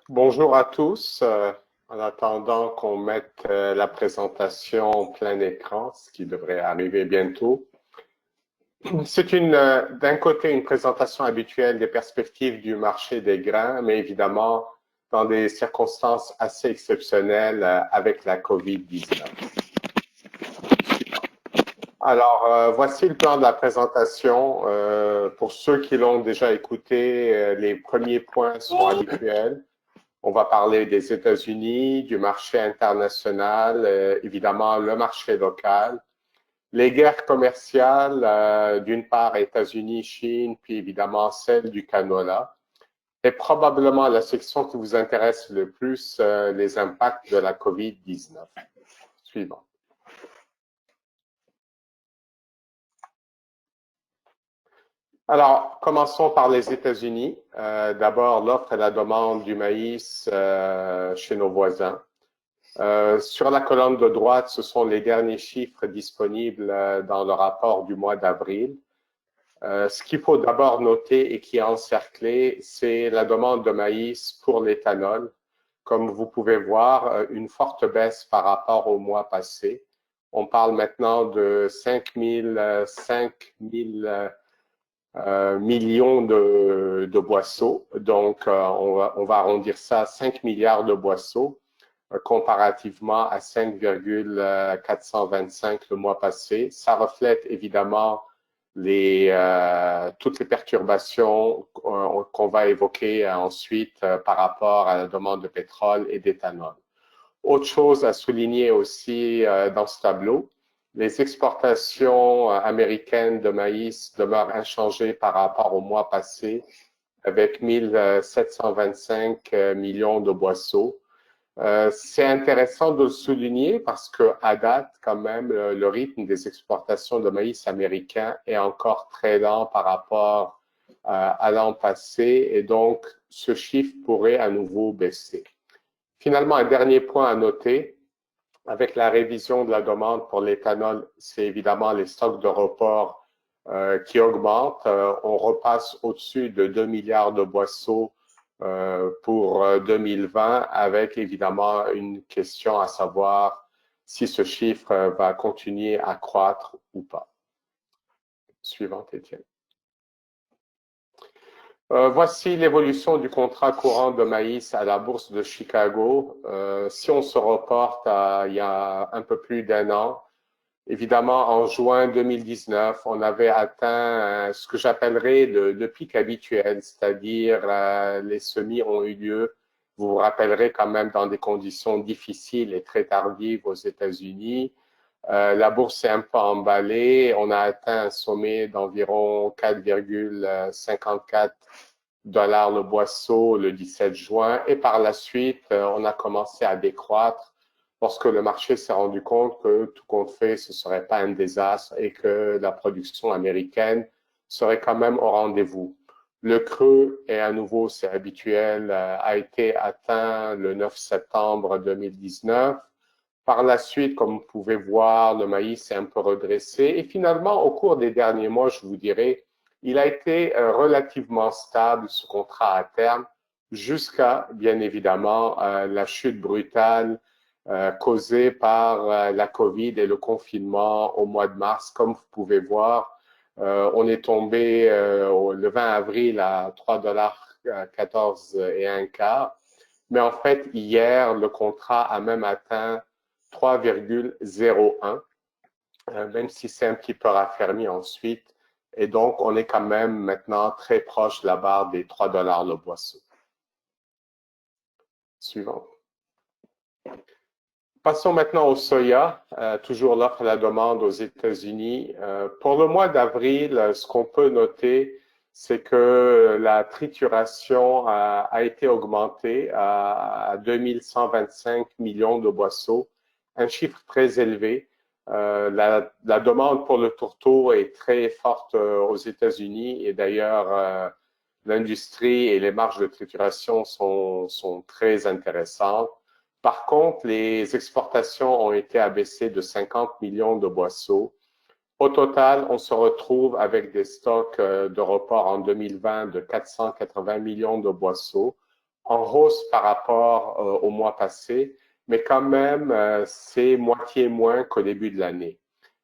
Bonjour à tous. En attendant qu'on mette la présentation en plein écran, ce qui devrait arriver bientôt. C'est d'un côté une présentation habituelle des perspectives du marché des grains, mais évidemment dans des circonstances assez exceptionnelles avec la COVID-19. Alors, voici le plan de la présentation. Pour ceux qui l'ont déjà écouté, les premiers points sont habituels. On va parler des États-Unis, du marché international, évidemment le marché local, les guerres commerciales, d'une part États-Unis, Chine, puis évidemment celle du canola, et probablement la section qui vous intéresse le plus, les impacts de la COVID-19. Suivant. Alors, commençons par les États-Unis. D'abord, l'offre et la demande du maïs chez nos voisins. Sur la colonne de droite, ce sont les derniers chiffres disponibles dans le rapport du mois d'avril. Ce qu'il faut d'abord noter et qui est encerclé, c'est la demande de maïs pour l'éthanol. Comme vous pouvez voir, une forte baisse par rapport au mois passé. On parle maintenant de 5 000 millions de boisseaux. Donc, on va arrondir ça à 5 milliards de boisseaux comparativement à 5,425 le mois passé. Ça reflète évidemment toutes les perturbations qu'on va évoquer ensuite par rapport à la demande de pétrole et d'éthanol. Autre chose à souligner aussi dans ce tableau, les exportations américaines de maïs demeurent inchangées par rapport au mois passé avec 1725 millions de boisseaux. C'est intéressant de le souligner parce qu'à date, quand même, le rythme des exportations de maïs américain est encore très lent par rapport à l'an passé et donc ce chiffre pourrait à nouveau baisser. Finalement, un dernier point à noter, avec la révision de la demande pour l'éthanol, c'est évidemment les stocks de report qui augmentent. On repasse au-dessus de 2 milliards de boisseaux pour 2020, avec évidemment une question à savoir si ce chiffre va continuer à croître ou pas. Suivante, Étienne. Voici l'évolution du contrat courant de maïs à la bourse de Chicago. Si on se reporte à il y a un peu plus d'un an, évidemment, en juin 2019, on avait atteint ce que j'appellerais le pic habituel, c'est-à-dire les semis ont eu lieu, vous vous rappellerez quand même, dans des conditions difficiles et très tardives aux États-Unis. La bourse s'est un peu emballée, on a atteint un sommet d'environ 4,54 $ le boisseau le 17 juin et par la suite, on a commencé à décroître lorsque le marché s'est rendu compte que tout compte fait, ce ne serait pas un désastre et que la production américaine serait quand même au rendez-vous. Le creux, et à nouveau c'est habituel, a été atteint le 9 septembre 2019. Par la suite, comme vous pouvez voir, le maïs s'est un peu redressé et finalement, au cours des derniers mois, je vous dirais, il a été relativement stable, ce contrat à terme, jusqu'à, bien évidemment, la chute brutale causée par la COVID et le confinement au mois de mars. Comme vous pouvez voir, on est tombé le 20 avril à 3,14 $ et un quart. Mais en fait, hier, le contrat a même atteint 3,01, même si c'est un petit peu raffermi ensuite. Et donc, on est quand même maintenant très proche de la barre des 3 $ le boisseau. Suivant. Passons maintenant au soya, toujours l'offre et la demande aux États-Unis. Pour le mois d'avril, ce qu'on peut noter, c'est que la trituration a été augmentée à 2125 millions de boisseaux, un chiffre très élevé. La demande pour le tourteau est très forte aux États-Unis et d'ailleurs, l'industrie et les marges de trituration sont très intéressantes. Par contre, les exportations ont été abaissées de 50 millions de boisseaux. Au total, on se retrouve avec des stocks de report en 2020 de 480 millions de boisseaux. en hausse par rapport au mois passé, mais quand même, c'est moitié moins qu'au début de l'année.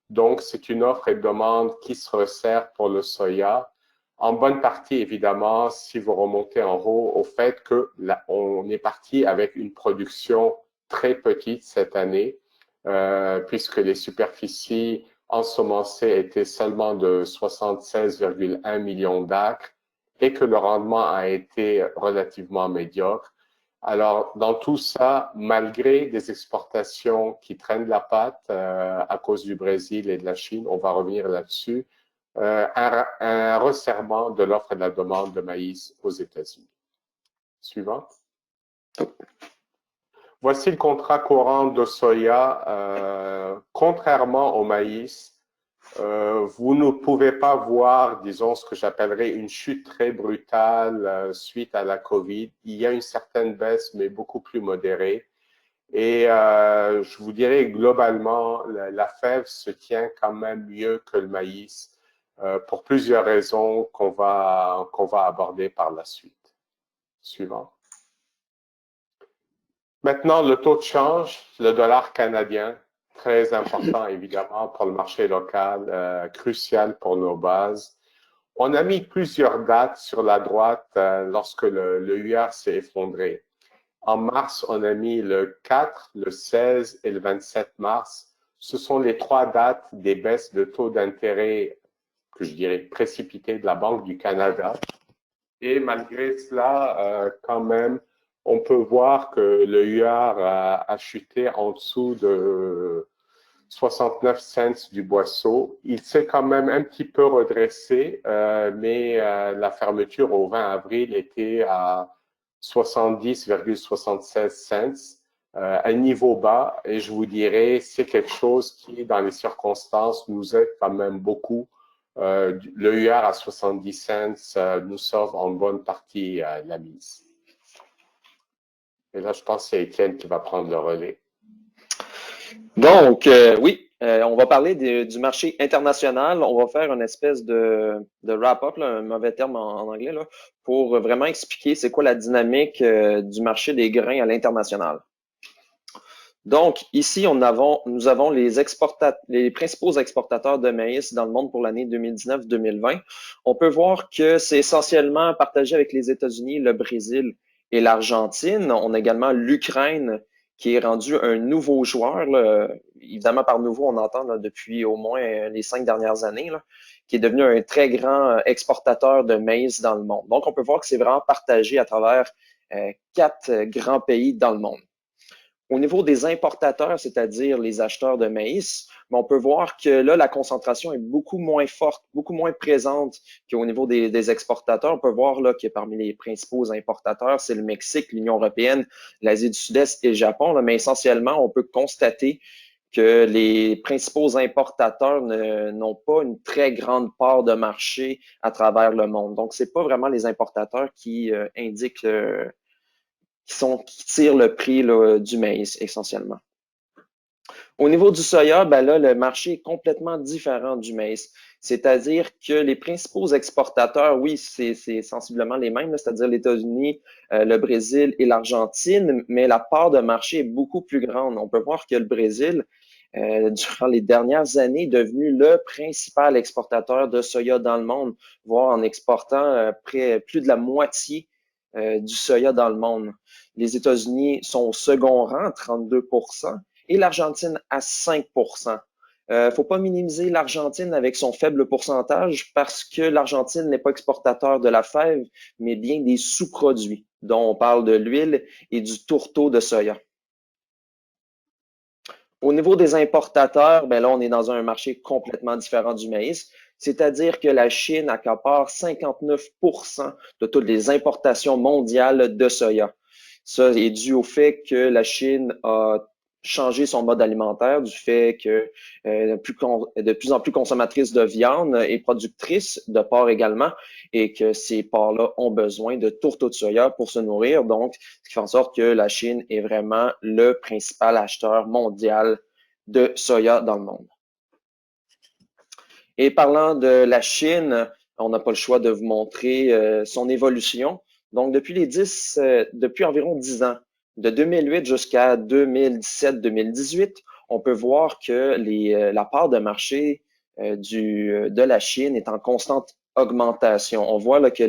Donc, c'est une offre et demande qui se resserre pour le soya. En bonne partie, évidemment, si vous remontez en haut, au fait que on est parti avec une production très petite cette année, puisque les superficies ensemencées étaient seulement de 76,1 millions d'acres et que le rendement a été relativement médiocre. Alors, dans tout ça, malgré des exportations qui traînent la patte à cause du Brésil et de la Chine, on va revenir là-dessus, un resserrement de l'offre et de la demande de maïs aux États-Unis. Suivant. Voici le contrat courant de soya. Contrairement au maïs, vous ne pouvez pas voir, disons, ce que j'appellerais une chute très brutale suite à la COVID. Il y a une certaine baisse, mais beaucoup plus modérée. Et je vous dirais globalement, la fève se tient quand même mieux que le maïs pour plusieurs raisons qu'on va aborder par la suite. Suivant. Maintenant, le taux de change, le dollar canadien, très important évidemment pour le marché local, crucial pour nos bases. On a mis plusieurs dates sur la droite lorsque le UR s'est effondré. En mars, on a mis le 4, le 16 et le 27 mars. Ce sont les trois dates des baisses de taux d'intérêt, que je dirais précipitées de la Banque du Canada. Et malgré cela, quand même, on peut voir que le UR a chuté en dessous de 69 cents du boisseau. Il s'est quand même un petit peu redressé, mais la fermeture au 20 avril était à 70,76 cents, un niveau bas, et je vous dirais, c'est quelque chose qui, dans les circonstances, nous aide quand même beaucoup. Le UR à 70 cents nous sauve en bonne partie la mise. Et là, je pense que c'est Étienne qui va prendre le relais. Donc, oui, on va parler du marché international. On va faire une espèce de wrap-up, un mauvais terme en anglais, là, pour vraiment expliquer c'est quoi la dynamique du marché des grains à l'international. Donc, ici, nous avons les principaux exportateurs de maïs dans le monde pour l'année 2019-2020. On peut voir que c'est essentiellement partagé avec les États-Unis, le Brésil et l'Argentine. On a également l'Ukraine qui est rendu un nouveau joueur. Là. Évidemment, par nouveau, on entend là, depuis au moins les 5 dernières années, là, qui est devenu un très grand exportateur de maïs dans le monde. Donc, on peut voir que c'est vraiment partagé à travers 4 grands pays dans le monde. Au niveau des importateurs, c'est-à-dire les acheteurs de maïs, on peut voir que là, la concentration est beaucoup moins forte, beaucoup moins présente qu'au niveau des exportateurs. On peut voir là que parmi les principaux importateurs, c'est le Mexique, l'Union européenne, l'Asie du Sud-Est et le Japon. Là, mais essentiellement, on peut constater que les principaux importateurs n'ont pas une très grande part de marché à travers le monde. Donc, c'est pas vraiment les importateurs qui indiquent qui tirent le prix là, du maïs essentiellement. Au niveau du soya, ben là, le marché est complètement différent du maïs. C'est-à-dire que les principaux exportateurs, oui, c'est sensiblement les mêmes, c'est-à-dire les États-Unis, le Brésil et l'Argentine, mais la part de marché est beaucoup plus grande. On peut voir que le Brésil, durant les dernières années, est devenu le principal exportateur de soya dans le monde, voire en exportant plus de la moitié du soya dans le monde. Les États-Unis sont au second rang, 32%, et l'Argentine à 5%. Faut pas minimiser l'Argentine avec son faible pourcentage parce que l'Argentine n'est pas exportateur de la fève, mais bien des sous-produits, dont on parle de l'huile et du tourteau de soya. Au niveau des importateurs, ben là, on est dans un marché complètement différent du maïs, c'est-à-dire que la Chine accapare 59% de toutes les importations mondiales de soya. Ça est dû au fait que la Chine a changé son mode alimentaire, du fait que de plus en plus consommatrice de viande et productrice de porc également, et que ces porcs-là ont besoin de tourteaux de soya pour se nourrir. Donc, ce qui fait en sorte que la Chine est vraiment le principal acheteur mondial de soya dans le monde. Et parlant de la Chine, on n'a pas le choix de vous montrer son évolution. Donc, depuis environ 10 ans, de 2008 jusqu'à 2017-2018, on peut voir que la part de marché de la Chine est en constante augmentation. On voit là, que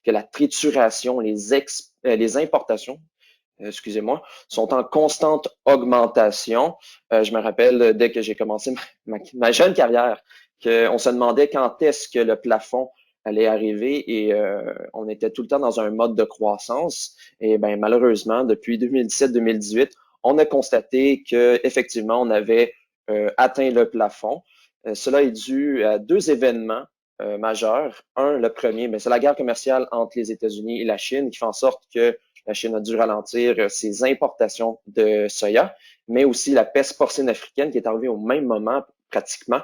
la trituration, les importations, excusez-moi, sont en constante augmentation. Je me rappelle dès que j'ai commencé ma jeune carrière, qu'on se demandait quand est-ce que le plafond allait arriver et on était tout le temps dans un mode de croissance. Et ben malheureusement, depuis 2017-2018, on a constaté que effectivement on avait atteint le plafond. Cela est dû à deux événements majeurs. Un, le premier, mais c'est la guerre commerciale entre les États-Unis et la Chine qui fait en sorte que la Chine a dû ralentir ses importations de soya, mais aussi la peste porcine africaine qui est arrivée au même moment pratiquement,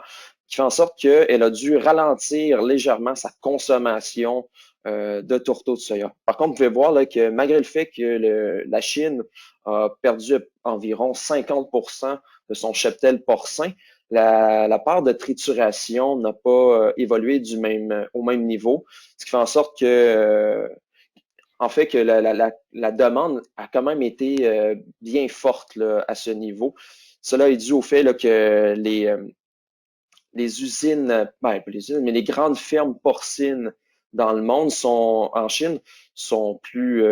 qui fait en sorte qu'elle a dû ralentir légèrement sa consommation de tourteaux de soya. Par contre, vous pouvez voir là, que malgré le fait que la Chine a perdu environ 50% de son cheptel porcin, la part de trituration n'a pas évolué au même niveau, ce qui fait en sorte que en fait que la demande a quand même été bien forte là, à ce niveau. Cela est dû au fait là, que les usines, ben, pas les usines, mais les grandes fermes porcines dans le monde en Chine sont plus,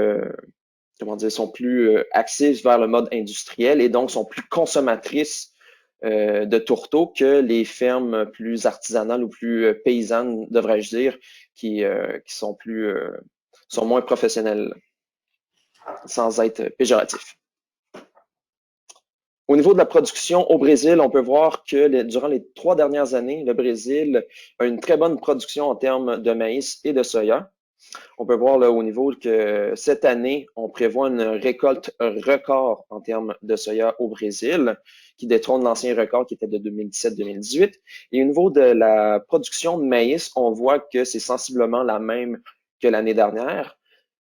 comment dire, sont plus axées vers le mode industriel et donc sont plus consommatrices de tourteaux que les fermes plus artisanales ou plus paysannes, devrais-je dire, qui sont moins professionnelles, sans être péjoratif. Au niveau de la production au Brésil, on peut voir que durant les 3 dernières années, le Brésil a une très bonne production en termes de maïs et de soya. On peut voir là, au niveau que cette année, on prévoit une récolte record en termes de soya au Brésil, qui détrône l'ancien record qui était de 2017-2018. Et au niveau de la production de maïs, on voit que c'est sensiblement la même que l'année dernière.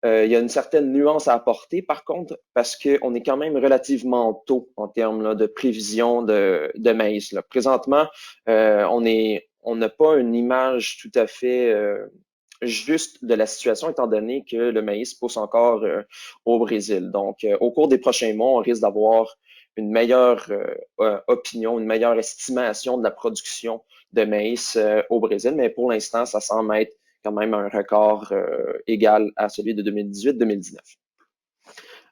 Il y a une certaine nuance à apporter, par contre, parce qu'on est quand même relativement tôt en termes là, de prévision de maïs. Là. Présentement, on n'a pas une image tout à fait juste de la situation, étant donné que le maïs pousse encore au Brésil. Donc, au cours des prochains mois, on risque d'avoir une meilleure opinion, une meilleure estimation de la production de maïs au Brésil, mais pour l'instant, ça semble être quand même un record égal à celui de 2018-2019.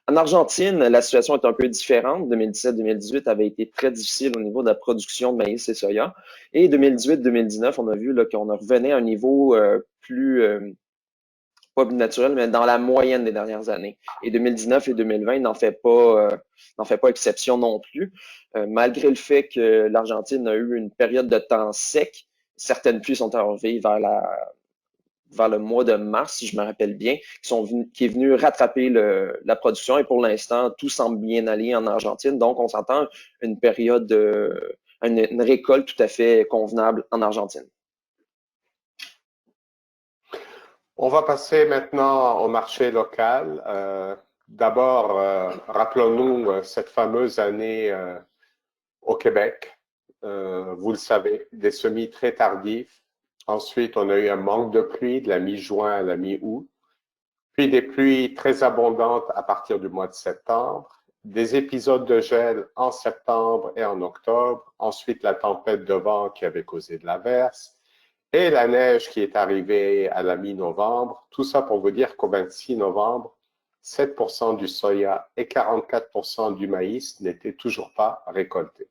En Argentine, la situation est un peu différente. 2017-2018 avait été très difficile au niveau de la production de maïs et soya. Et 2018-2019, on a vu qu'on revenait à un niveau plus, pas plus naturel, mais dans la moyenne des dernières années. Et 2019 et 2020 n'en fait pas exception non plus. Malgré le fait que l'Argentine a eu une période de temps sec, certaines pluies sont arrivées vers le mois de mars, si je me rappelle bien, qui est venu rattraper la production. Et pour l'instant, tout semble bien aller en Argentine. Donc, on s'entend une période, une récolte tout à fait convenable en Argentine. On va passer maintenant au marché local. D'abord, rappelons-nous cette fameuse année au Québec. Vous le savez, des semis très tardifs. Ensuite, on a eu un manque de pluie de la mi-juin à la mi-août. Puis des pluies très abondantes à partir du mois de septembre. Des épisodes de gel en septembre et en octobre. Ensuite, la tempête de vent qui avait causé de l'averse. Et la neige qui est arrivée à la mi-novembre. Tout ça pour vous dire qu'au 26 novembre, 7% du soya et 44% du maïs n'étaient toujours pas récoltés.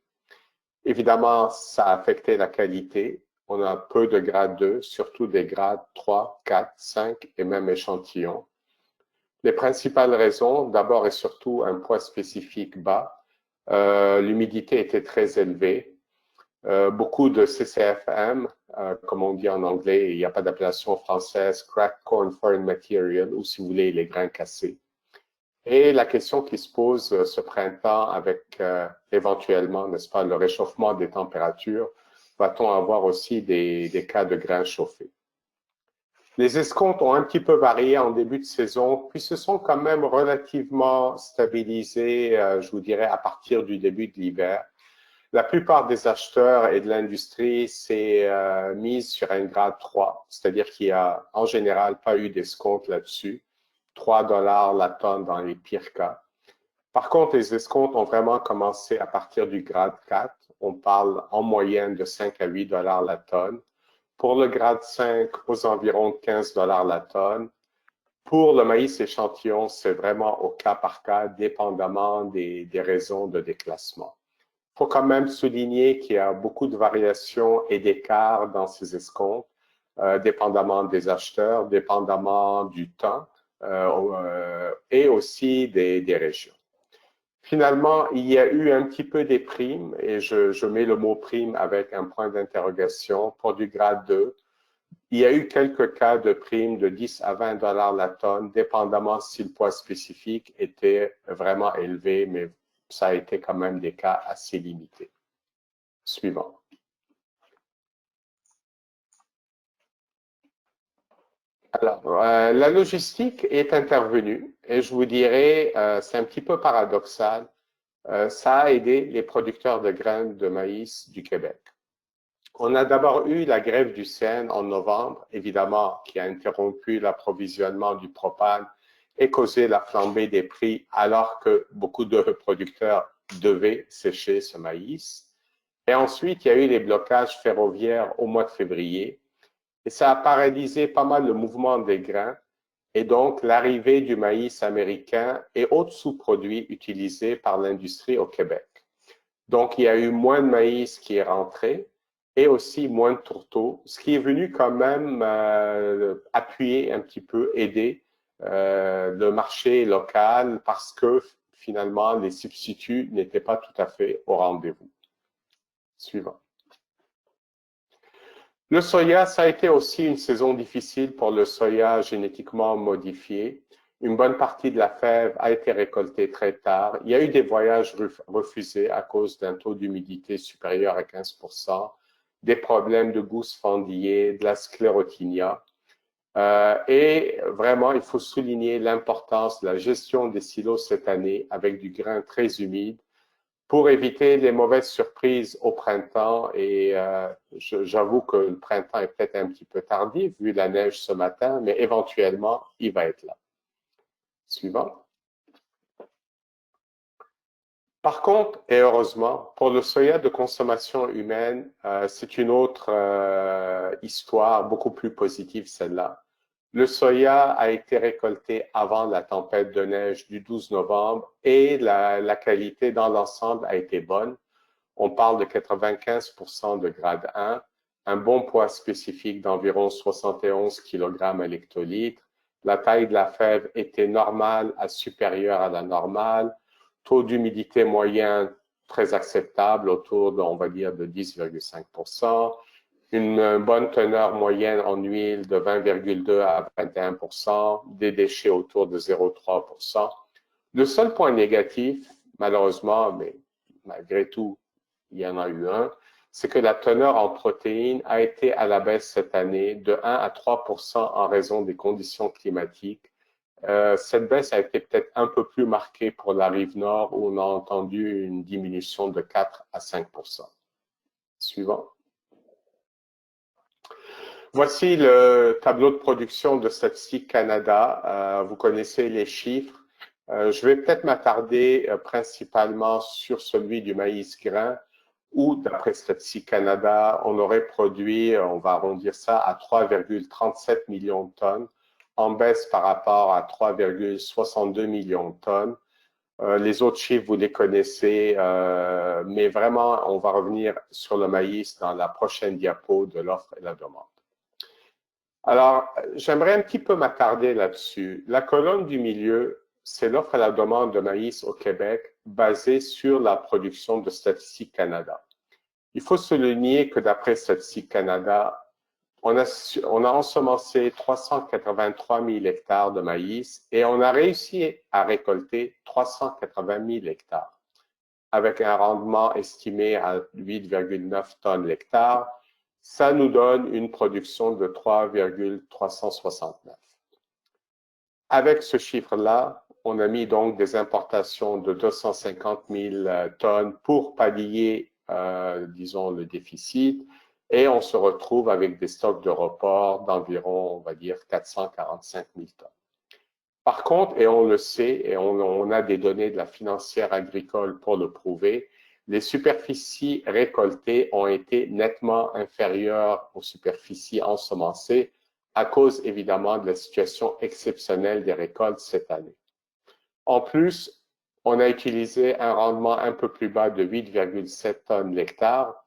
Évidemment, ça a affecté la qualité. On a peu de grade 2, surtout des grades 3, 4, 5 et même échantillons. Les principales raisons, d'abord et surtout un poids spécifique bas. L'humidité était très élevée. Beaucoup de CCFM, comme on dit en anglais, il n'y a pas d'appellation française, Cracked Corn Foreign Material, ou si vous voulez, les grains cassés. Et la question qui se pose ce printemps avec éventuellement, n'est-ce pas, le réchauffement des températures, va-t-on avoir aussi des cas de grains chauffés? Les escomptes ont un petit peu varié en début de saison, puis se sont quand même relativement stabilisés, je vous dirais, à partir du début de l'hiver. La plupart des acheteurs et de l'industrie s'est mise sur un grade 3, c'est-à-dire qu'il n'y a en général pas eu d'escompte là-dessus. 3 $ la tonne dans les pires cas. Par contre, les escomptes ont vraiment commencé à partir du grade 4. On parle en moyenne de 5 à 8 $ la tonne. Pour le grade 5, aux environs de 15 $ la tonne. Pour le maïs échantillon, c'est vraiment au cas par cas, dépendamment des raisons de déclassement. Il faut quand même souligner qu'il y a beaucoup de variations et d'écarts dans ces escomptes, dépendamment des acheteurs, dépendamment du temps et aussi des régions. Finalement, il y a eu un petit peu des primes, et je mets le mot prime avec un point d'interrogation, pour du grade 2. Il y a eu quelques cas de primes de 10 à 20 $ la tonne, dépendamment si le poids spécifique était vraiment élevé, mais ça a été quand même des cas assez limités. Suivant. Alors, la logistique est intervenue et je vous dirais, c'est un petit peu paradoxal, ça a aidé les producteurs de graines de maïs du Québec. On a d'abord eu la grève du CN en novembre, évidemment, qui a interrompu l'approvisionnement du propane et causé la flambée des prix alors que beaucoup de producteurs devaient sécher ce maïs. Et ensuite, il y a eu les blocages ferroviaires au mois de février et ça a paralysé pas mal le mouvement des grains et donc l'arrivée du maïs américain et autres sous-produits utilisés par l'industrie au Québec. Donc, il y a eu moins de maïs qui est rentré et aussi moins de tourteaux, ce qui est venu quand même appuyer un petit peu, aider le marché local parce que finalement, les substituts n'étaient pas tout à fait au rendez-vous. Suivant. Le soya, ça a été aussi une saison difficile pour le soya génétiquement modifié. Une bonne partie de la fève a été récoltée très tard. Il y a eu des voyages refusés à cause d'un taux d'humidité supérieur à 15%, des problèmes de gousse fendillée, de la sclérotinia. Et vraiment, il faut souligner l'importance de la gestion des silos cette année avec du grain très humide pour éviter les mauvaises surprises au printemps. Et j'avoue que le printemps est peut-être un petit peu tardif vu la neige ce matin, mais éventuellement, il va être là. Suivant. Par contre, et heureusement, pour le soya de consommation humaine, c'est une autre histoire, beaucoup plus positive celle-là. Le soya a été récolté avant la tempête de neige du 12 novembre et la qualité dans l'ensemble a été bonne. On parle de 95% de grade 1, un bon poids spécifique d'environ 71 kg à l'hectolitre. La taille de la fève était normale à supérieure à la normale. Taux d'humidité moyen très acceptable, autour de, on va dire, de 10,5%. Une bonne teneur moyenne en huile de 20,2 à 21%, des déchets autour de 0,3%. Le seul point négatif, malheureusement, mais malgré tout, il y en a eu un, c'est que la teneur en protéines a été à la baisse cette année de 1 à 3% en raison des conditions climatiques. Cette baisse a été peut-être un peu plus marquée pour la rive nord où on a entendu une diminution de 4 à 5%. Suivant. Voici le tableau de production de Statistique Canada. Vous connaissez les chiffres. Je vais peut-être m'attarder principalement sur celui du maïs grain où, d'après Statistique Canada, on aurait produit, on va arrondir ça, à 3,37 millions de tonnes, en baisse par rapport à 3,62 millions de tonnes. Les autres chiffres, vous les connaissez, mais vraiment, on va revenir sur le maïs dans la prochaine diapo de l'offre et la demande. Alors, j'aimerais un petit peu m'attarder là-dessus. La colonne du milieu, c'est l'offre et la demande de maïs au Québec basée sur la production de Statistique Canada. Il faut souligner que d'après Statistique Canada, on a ensemencé 383 000 hectares de maïs et on a réussi à récolter 380 000 hectares avec un rendement estimé à 8,9 tonnes l'hectare. Ça nous donne une production de 3,369. Avec ce chiffre-là, on a mis donc des importations de 250 000 tonnes pour pallier, disons, le déficit. Et on se retrouve avec des stocks de report d'environ, on va dire, 445 000 tonnes. Par contre, et on le sait, et on a des données de la financière agricole pour le prouver, les superficies récoltées ont été nettement inférieures aux superficies ensemencées à cause évidemment de la situation exceptionnelle des récoltes cette année. En plus, on a utilisé un rendement un peu plus bas de 8,7 tonnes l'hectare,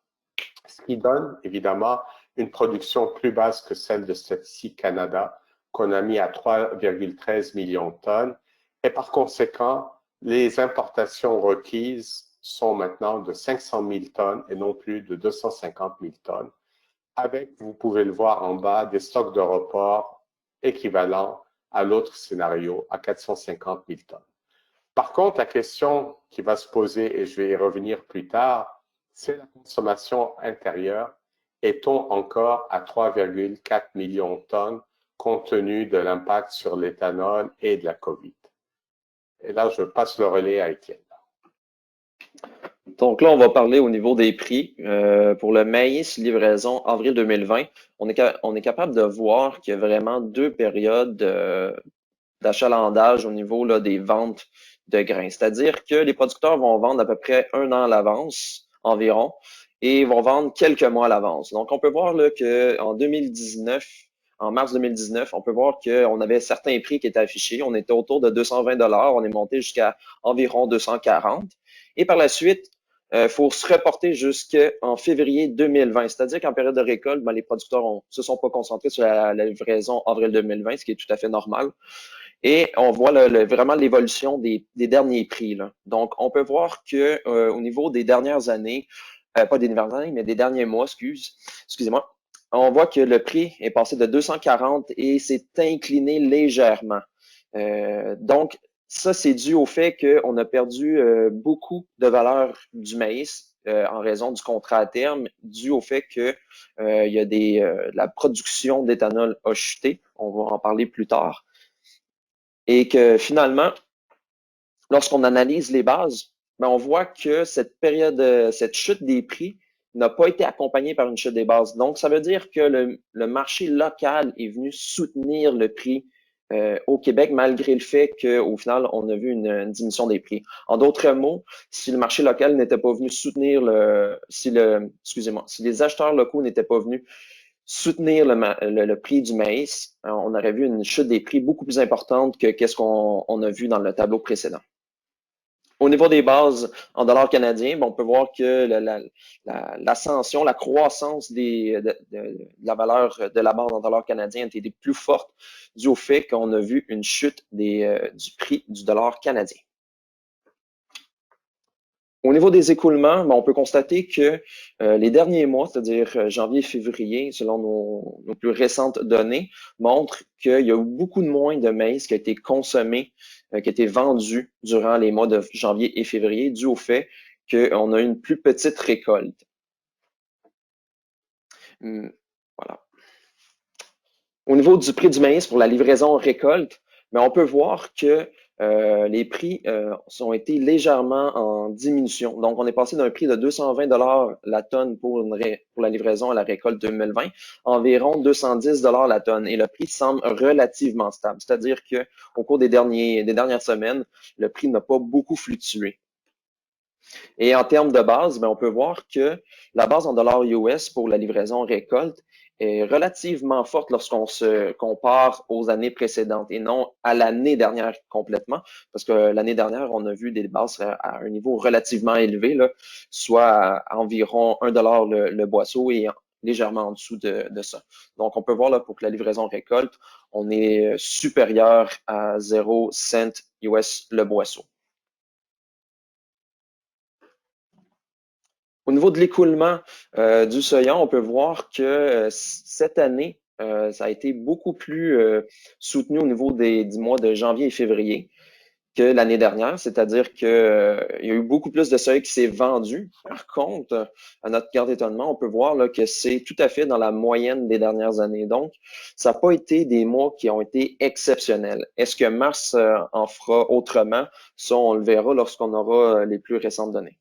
ce qui donne évidemment une production plus basse que celle de Statistique Canada, qu'on a mis à 3,13 millions de tonnes. Et par conséquent, les importations requises sont maintenant de 500 000 tonnes et non plus de 250 000 tonnes, avec, vous pouvez le voir en bas, des stocks de report équivalents à l'autre scénario, à 450 000 tonnes. Par contre, la question qui va se poser, et je vais y revenir plus tard, c'est la consommation intérieure. Est-on encore à 3,4 millions de tonnes compte tenu de l'impact sur l'éthanol et de la COVID? Et là, je passe le relais à Étienne. Donc là, on va parler au niveau des prix. Pour le maïs livraison avril 2020, on est capable de voir qu'il y a vraiment deux périodes d'achalandage au niveau là, des ventes de grains. C'est-à-dire que les producteurs vont vendre à peu près un an à l'avance environ et vont vendre quelques mois à l'avance. Donc, on peut voir là, qu'en 2019, en mars 2019, on peut voir qu'on avait certains prix qui étaient affichés. On était autour de 220 $, on est monté jusqu'à environ 240. Et par la suite, il faut se reporter jusqu'en février 2020. C'est-à-dire qu'en période de récolte, ben, les producteurs se sont pas concentrés sur la livraison avril 2020, ce qui est tout à fait normal. Et on voit vraiment l'évolution des derniers prix, là. Donc, on peut voir que au niveau des dernières années, pas des dernières années, mais des derniers mois, excusez-moi, on voit que le prix est passé de 240 et s'est incliné légèrement. Donc, ça, c'est dû au fait qu'on a perdu beaucoup de valeur du maïs en raison du contrat à terme, dû au fait que il y a la production d'éthanol a chuté. On va en parler plus tard. Et que finalement, lorsqu'on analyse les bases, ben on voit que cette période, cette chute des prix n'a pas été accompagnée par une chute des bases. Donc, ça veut dire que le marché local est venu soutenir le prix au Québec, malgré le fait qu'au final, on a vu une diminution des prix. En d'autres mots, si le marché local n'était pas venu soutenir si les acheteurs locaux n'étaient pas venus soutenir le prix du maïs, on aurait vu une chute des prix beaucoup plus importante que qu'est-ce qu'on a vu dans le tableau précédent. Au niveau des bases en dollars canadiens, on peut voir que l'ascension, la croissance de la valeur de la base en dollars canadiens a été plus forte dû au fait qu'on a vu une chute du prix du dollar canadien. Au niveau des écoulements, on peut constater que les derniers mois, c'est-à-dire janvier et février, selon nos plus récentes données, montrent qu'il y a eu beaucoup de moins de maïs qui a été consommé, qui a été vendu durant les mois de janvier et février, dû au fait qu'on a une plus petite récolte. Voilà. Au niveau du prix du maïs pour la livraison récolte, on peut voir que les prix ont été légèrement en diminution. Donc, on est passé d'un prix de 220 $ la tonne pour la livraison à la récolte 2020, environ 210 $ la tonne. Et le prix semble relativement stable. C'est-à-dire qu'au cours des dernières semaines, le prix n'a pas beaucoup fluctué. Et en termes de base, on peut voir que la base en dollars US pour la livraison récolte est relativement forte lorsqu'on se compare aux années précédentes et non à l'année dernière complètement, parce que l'année dernière, on a vu des bases à un niveau relativement élevé, là, soit à environ 1 $ le boisseau et légèrement en dessous de ça. Donc, on peut voir là pour que la livraison récolte, on est supérieur à 0 cent US le boisseau. Au niveau de l'écoulement du soya, on peut voir que cette année, ça a été beaucoup plus soutenu au niveau du mois de janvier et février que l'année dernière, c'est-à-dire qu'il y a eu beaucoup plus de soya qui s'est vendu. Par contre, à notre grand étonnement, on peut voir là, que c'est tout à fait dans la moyenne des dernières années. Donc, ça n'a pas été des mois qui ont été exceptionnels. Est-ce que mars en fera autrement? Ça, on le verra lorsqu'on aura les plus récentes données.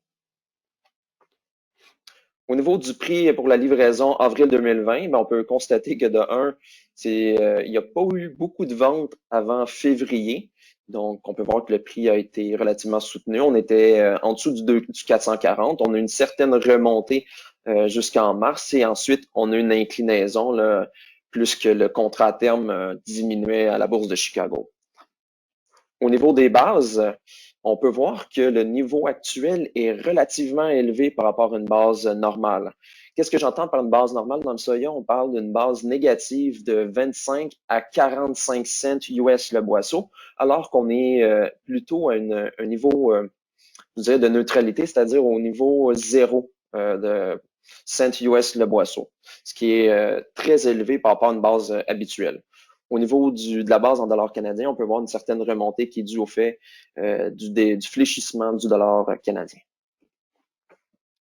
Au niveau du prix pour la livraison avril 2020, ben, on peut constater que de un, il n'y a pas eu beaucoup de ventes avant février. Donc, on peut voir que le prix a été relativement soutenu. On était en dessous du 440. On a une certaine remontée jusqu'en mars et ensuite, on a une inclinaison là, plus que le contrat à terme diminuait à la bourse de Chicago. Au niveau des bases, on peut voir que le niveau actuel est relativement élevé par rapport à une base normale. Qu'est-ce que j'entends par une base normale dans le soya? On parle d'une base négative de 25 à 45 cents US le boisseau, alors qu'on est plutôt à un niveau, je dirais, de neutralité, c'est-à-dire au niveau zéro de cents US le boisseau, ce qui est très élevé par rapport à une base habituelle. Au niveau de la base en dollars canadiens, on peut voir une certaine remontée qui est due au fait du fléchissement du dollar canadien.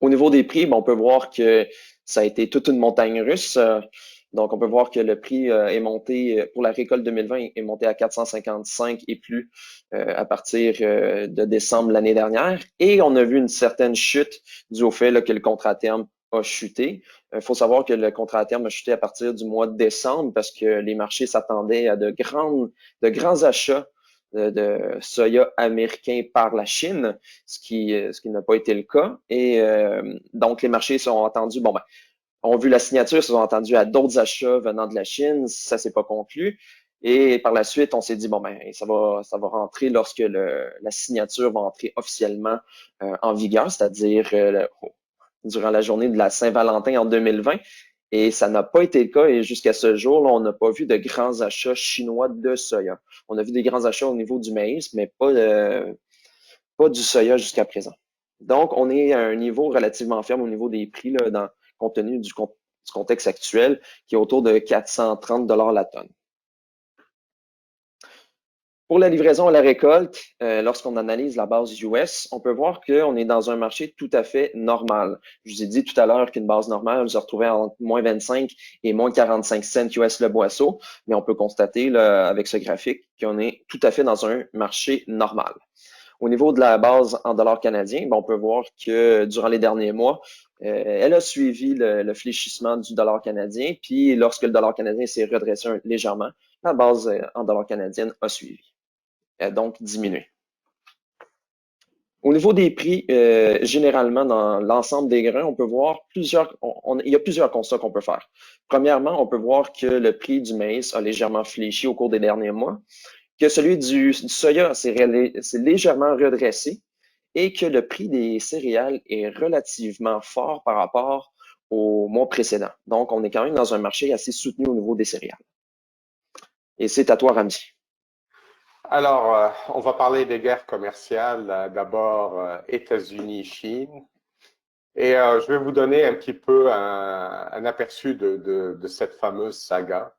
Au niveau des prix, on peut voir que ça a été toute une montagne russe. Donc, on peut voir que le prix est monté pour la récolte 2020 est monté à 455 et plus à partir de décembre l'année dernière. Et on a vu une certaine chute due au fait là, que le contrat à terme a chuté. Il faut savoir que le contrat à terme a chuté à partir du mois de décembre parce que les marchés s'attendaient à de grands achats de soya américain par la Chine, ce qui n'a pas été le cas. Et donc, les marchés sont attendus, ont vu la signature, se sont attendus à d'autres achats venant de la Chine, ça s'est pas conclu. Et par la suite, on s'est dit, ça va rentrer lorsque la signature va entrer officiellement en vigueur, c'est-à-dire durant la journée de la Saint-Valentin en 2020. Et ça n'a pas été le cas. Et jusqu'à ce jour, là, on n'a pas vu de grands achats chinois de soya. On a vu des grands achats au niveau du maïs, mais pas du soya jusqu'à présent. Donc, on est à un niveau relativement ferme au niveau des prix, là, compte tenu du contexte actuel, qui est autour de 430 $ la tonne. Pour la livraison à la récolte, lorsqu'on analyse la base US, on peut voir qu'on est dans un marché tout à fait normal. Je vous ai dit tout à l'heure qu'une base normale se retrouvait entre moins 25 et moins 45 cents US le boisseau, mais on peut constater là, avec ce graphique qu'on est tout à fait dans un marché normal. Au niveau de la base en dollars canadiens, on peut voir que durant les derniers mois, elle a suivi le fléchissement du dollar canadien, puis lorsque le dollar canadien s'est redressé légèrement, la base en dollars canadiens a suivi, donc diminué. Au niveau des prix, généralement dans l'ensemble des grains, on peut voir il y a plusieurs constats qu'on peut faire. Premièrement, on peut voir que le prix du maïs a légèrement fléchi au cours des derniers mois, que celui du soya s'est légèrement redressé et que le prix des céréales est relativement fort par rapport au mois précédent. Donc, on est quand même dans un marché assez soutenu au niveau des céréales. Et c'est à toi, Ramzi. Alors, on va parler des guerres commerciales. D'abord, États-Unis-Chine. Et je vais vous donner un petit peu un aperçu de cette fameuse saga.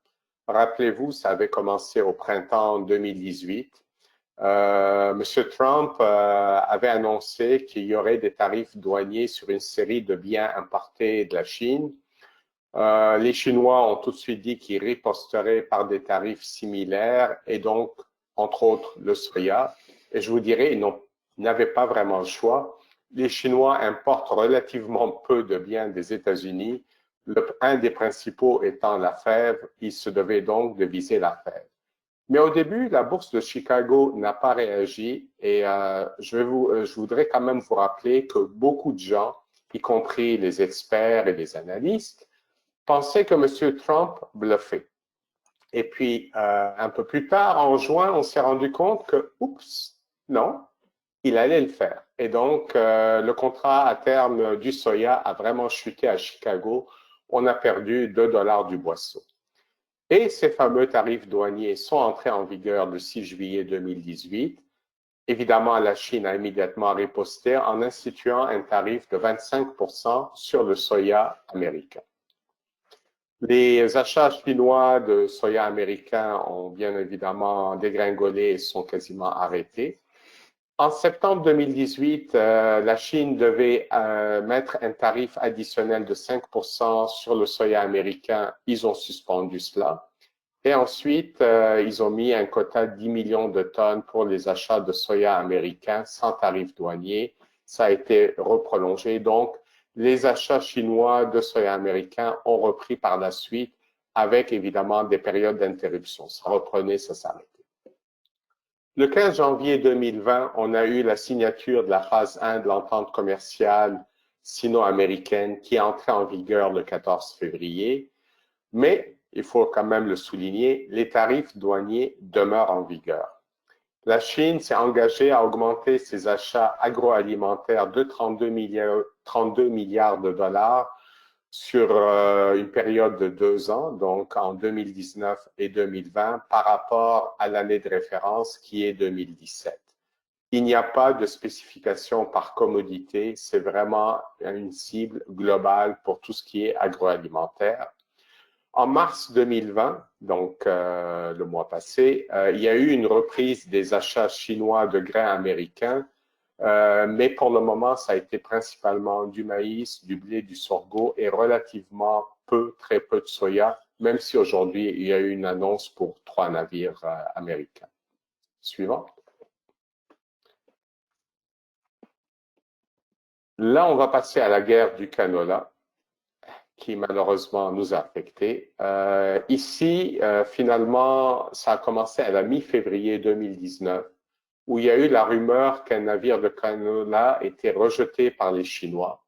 Rappelez-vous, ça avait commencé au printemps 2018. Monsieur Trump avait annoncé qu'il y aurait des tarifs douaniers sur une série de biens importés de la Chine. Les Chinois ont tout de suite dit qu'ils riposteraient par des tarifs similaires et donc, entre autres, le soya. Et je vous dirais, ils n'avaient pas vraiment le choix. Les Chinois importent relativement peu de biens des États-Unis, un des principaux étant la fève. Ils se devaient donc de viser la fève. Mais au début, la bourse de Chicago n'a pas réagi et je voudrais quand même vous rappeler que beaucoup de gens, y compris les experts et les analystes, pensaient que M. Trump bluffait. Et puis, un peu plus tard, en juin, on s'est rendu compte que, oups, non, il allait le faire. Et donc, le contrat à terme du soya a vraiment chuté à Chicago. On a perdu 2 $ du boisseau. Et ces fameux tarifs douaniers sont entrés en vigueur le 6 juillet 2018. Évidemment, la Chine a immédiatement riposté en instituant un tarif de 25% sur le soya américain. Les achats chinois de soya américain ont bien évidemment dégringolé et sont quasiment arrêtés. En septembre 2018, la Chine devait mettre un tarif additionnel de 5% sur le soya américain. Ils ont suspendu cela. Et ensuite, ils ont mis un quota de 10 millions de tonnes pour les achats de soya américain sans tarif douanier. Ça a été reprolongé. Donc, les achats chinois de soya américain ont repris par la suite avec évidemment des périodes d'interruption. Ça reprenait, ça s'arrêtait. Le 15 janvier 2020, on a eu la signature de la phase 1 de l'entente commerciale sino-américaine qui est entrée en vigueur le 14 février. Mais, il faut quand même le souligner, les tarifs douaniers demeurent en vigueur. La Chine s'est engagée à augmenter ses achats agroalimentaires de 32 milliards de dollars sur une période de 2 ans, donc en 2019 et 2020, par rapport à l'année de référence qui est 2017. Il n'y a pas de spécification par commodité, c'est vraiment une cible globale pour tout ce qui est agroalimentaire. En mars 2020, donc le mois passé, il y a eu une reprise des achats chinois de grains américains, mais pour le moment, ça a été principalement du maïs, du blé, du sorgho et relativement peu, très peu de soya, même si aujourd'hui, il y a eu une annonce pour 3 navires américains. Suivant. Là, on va passer à la guerre du canola, qui malheureusement nous a affectés. Ici, finalement, ça a commencé à la mi-février 2019, où il y a eu la rumeur qu'un navire de canola était rejeté par les Chinois.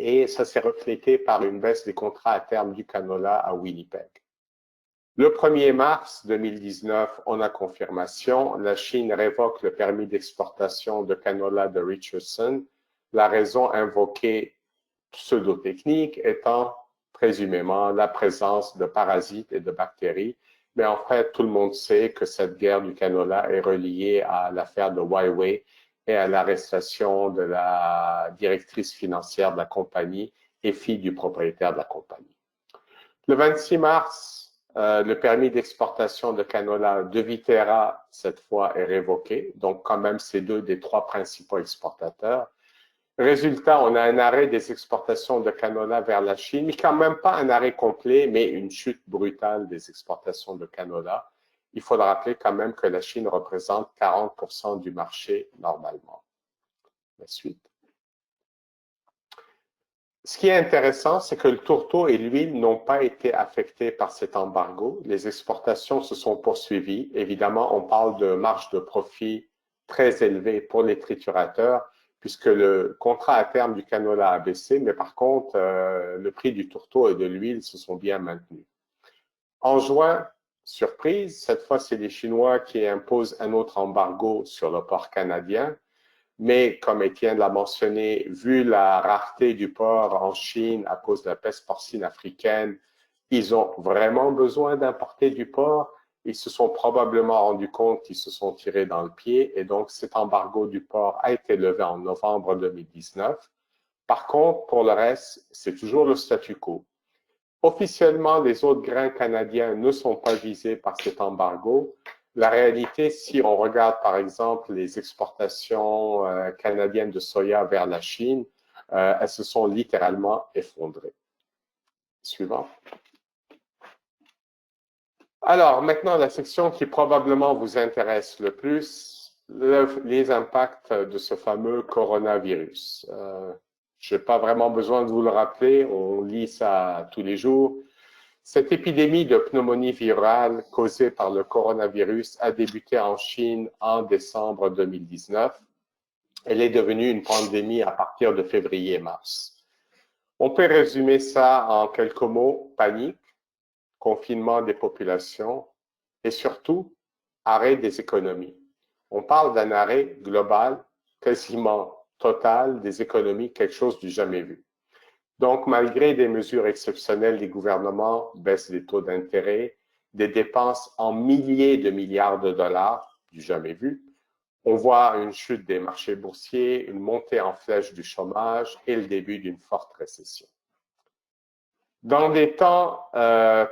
Et ça s'est reflété par une baisse des contrats à terme du canola à Winnipeg. Le 1er mars 2019, on a confirmation, la Chine révoque le permis d'exportation de canola de Richardson. La raison invoquée pseudo-technique étant présumément la présence de parasites et de bactéries. Mais en fait, tout le monde sait que cette guerre du canola est reliée à l'affaire de Huawei et à l'arrestation de la directrice financière de la compagnie et fille du propriétaire de la compagnie. Le 26 mars, le permis d'exportation de canola de Viterra, cette fois, est révoqué. Donc, quand même, c'est 2 des 3 principaux exportateurs. Résultat, on a un arrêt des exportations de canola vers la Chine, mais quand même pas un arrêt complet, mais une chute brutale des exportations de canola. Il faudra rappeler quand même que la Chine représente 40% du marché normalement. La suite. Ce qui est intéressant, c'est que le tourteau et l'huile n'ont pas été affectés par cet embargo. Les exportations se sont poursuivies. Évidemment, on parle de marge de profit très élevée pour les triturateurs, puisque le contrat à terme du canola a baissé, mais par contre, le prix du tourteau et de l'huile se sont bien maintenus. En juin, surprise, cette fois, c'est les Chinois qui imposent un autre embargo sur le porc canadien. Mais comme Étienne l'a mentionné, vu la rareté du porc en Chine à cause de la peste porcine africaine, ils ont vraiment besoin d'importer du porc. Ils se sont probablement rendus compte qu'ils se sont tirés dans le pied et donc cet embargo du porc a été levé en novembre 2019. Par contre, pour le reste, c'est toujours le statu quo. Officiellement, les autres grains canadiens ne sont pas visés par cet embargo. La réalité, si on regarde par exemple les exportations canadiennes de soya vers la Chine, elles se sont littéralement effondrées. Suivant. Alors, maintenant, la section qui probablement vous intéresse le plus, les impacts de ce fameux coronavirus. Je n'ai pas vraiment besoin de vous le rappeler, on lit ça tous les jours. Cette épidémie de pneumonie virale causée par le coronavirus a débuté en Chine en décembre 2019. Elle est devenue une pandémie à partir de février-mars. On peut résumer ça en quelques mots: panique, confinement des populations et surtout arrêt des économies. On parle d'un arrêt global, quasiment total des économies, quelque chose du jamais vu. Donc, malgré des mesures exceptionnelles des gouvernements, baisse des taux d'intérêt, des dépenses en milliers de milliards de dollars, du jamais vu, on voit une chute des marchés boursiers, une montée en flèche du chômage et le début d'une forte récession. Dans des temps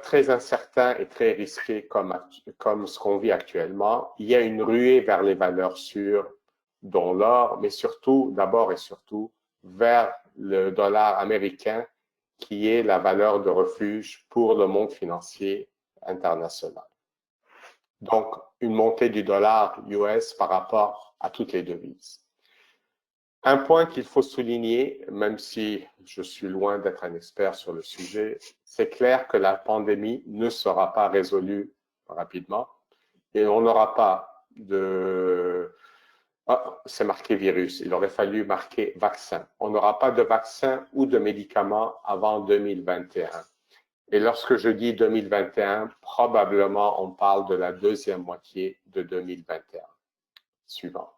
très incertains et très risqués comme ce qu'on vit actuellement, il y a une ruée vers les valeurs sûres, dont l'or, mais surtout, d'abord et surtout, vers le dollar américain, qui est la valeur de refuge pour le monde financier international. Donc, une montée du dollar US par rapport à toutes les devises. Un point qu'il faut souligner, même si je suis loin d'être un expert sur le sujet, c'est clair que la pandémie ne sera pas résolue rapidement et on n'aura pas de... Ah, c'est marqué virus, il aurait fallu marquer vaccin. On n'aura pas de vaccin ou de médicaments avant 2021. Et lorsque je dis 2021, probablement on parle de la deuxième moitié de 2021. Suivant.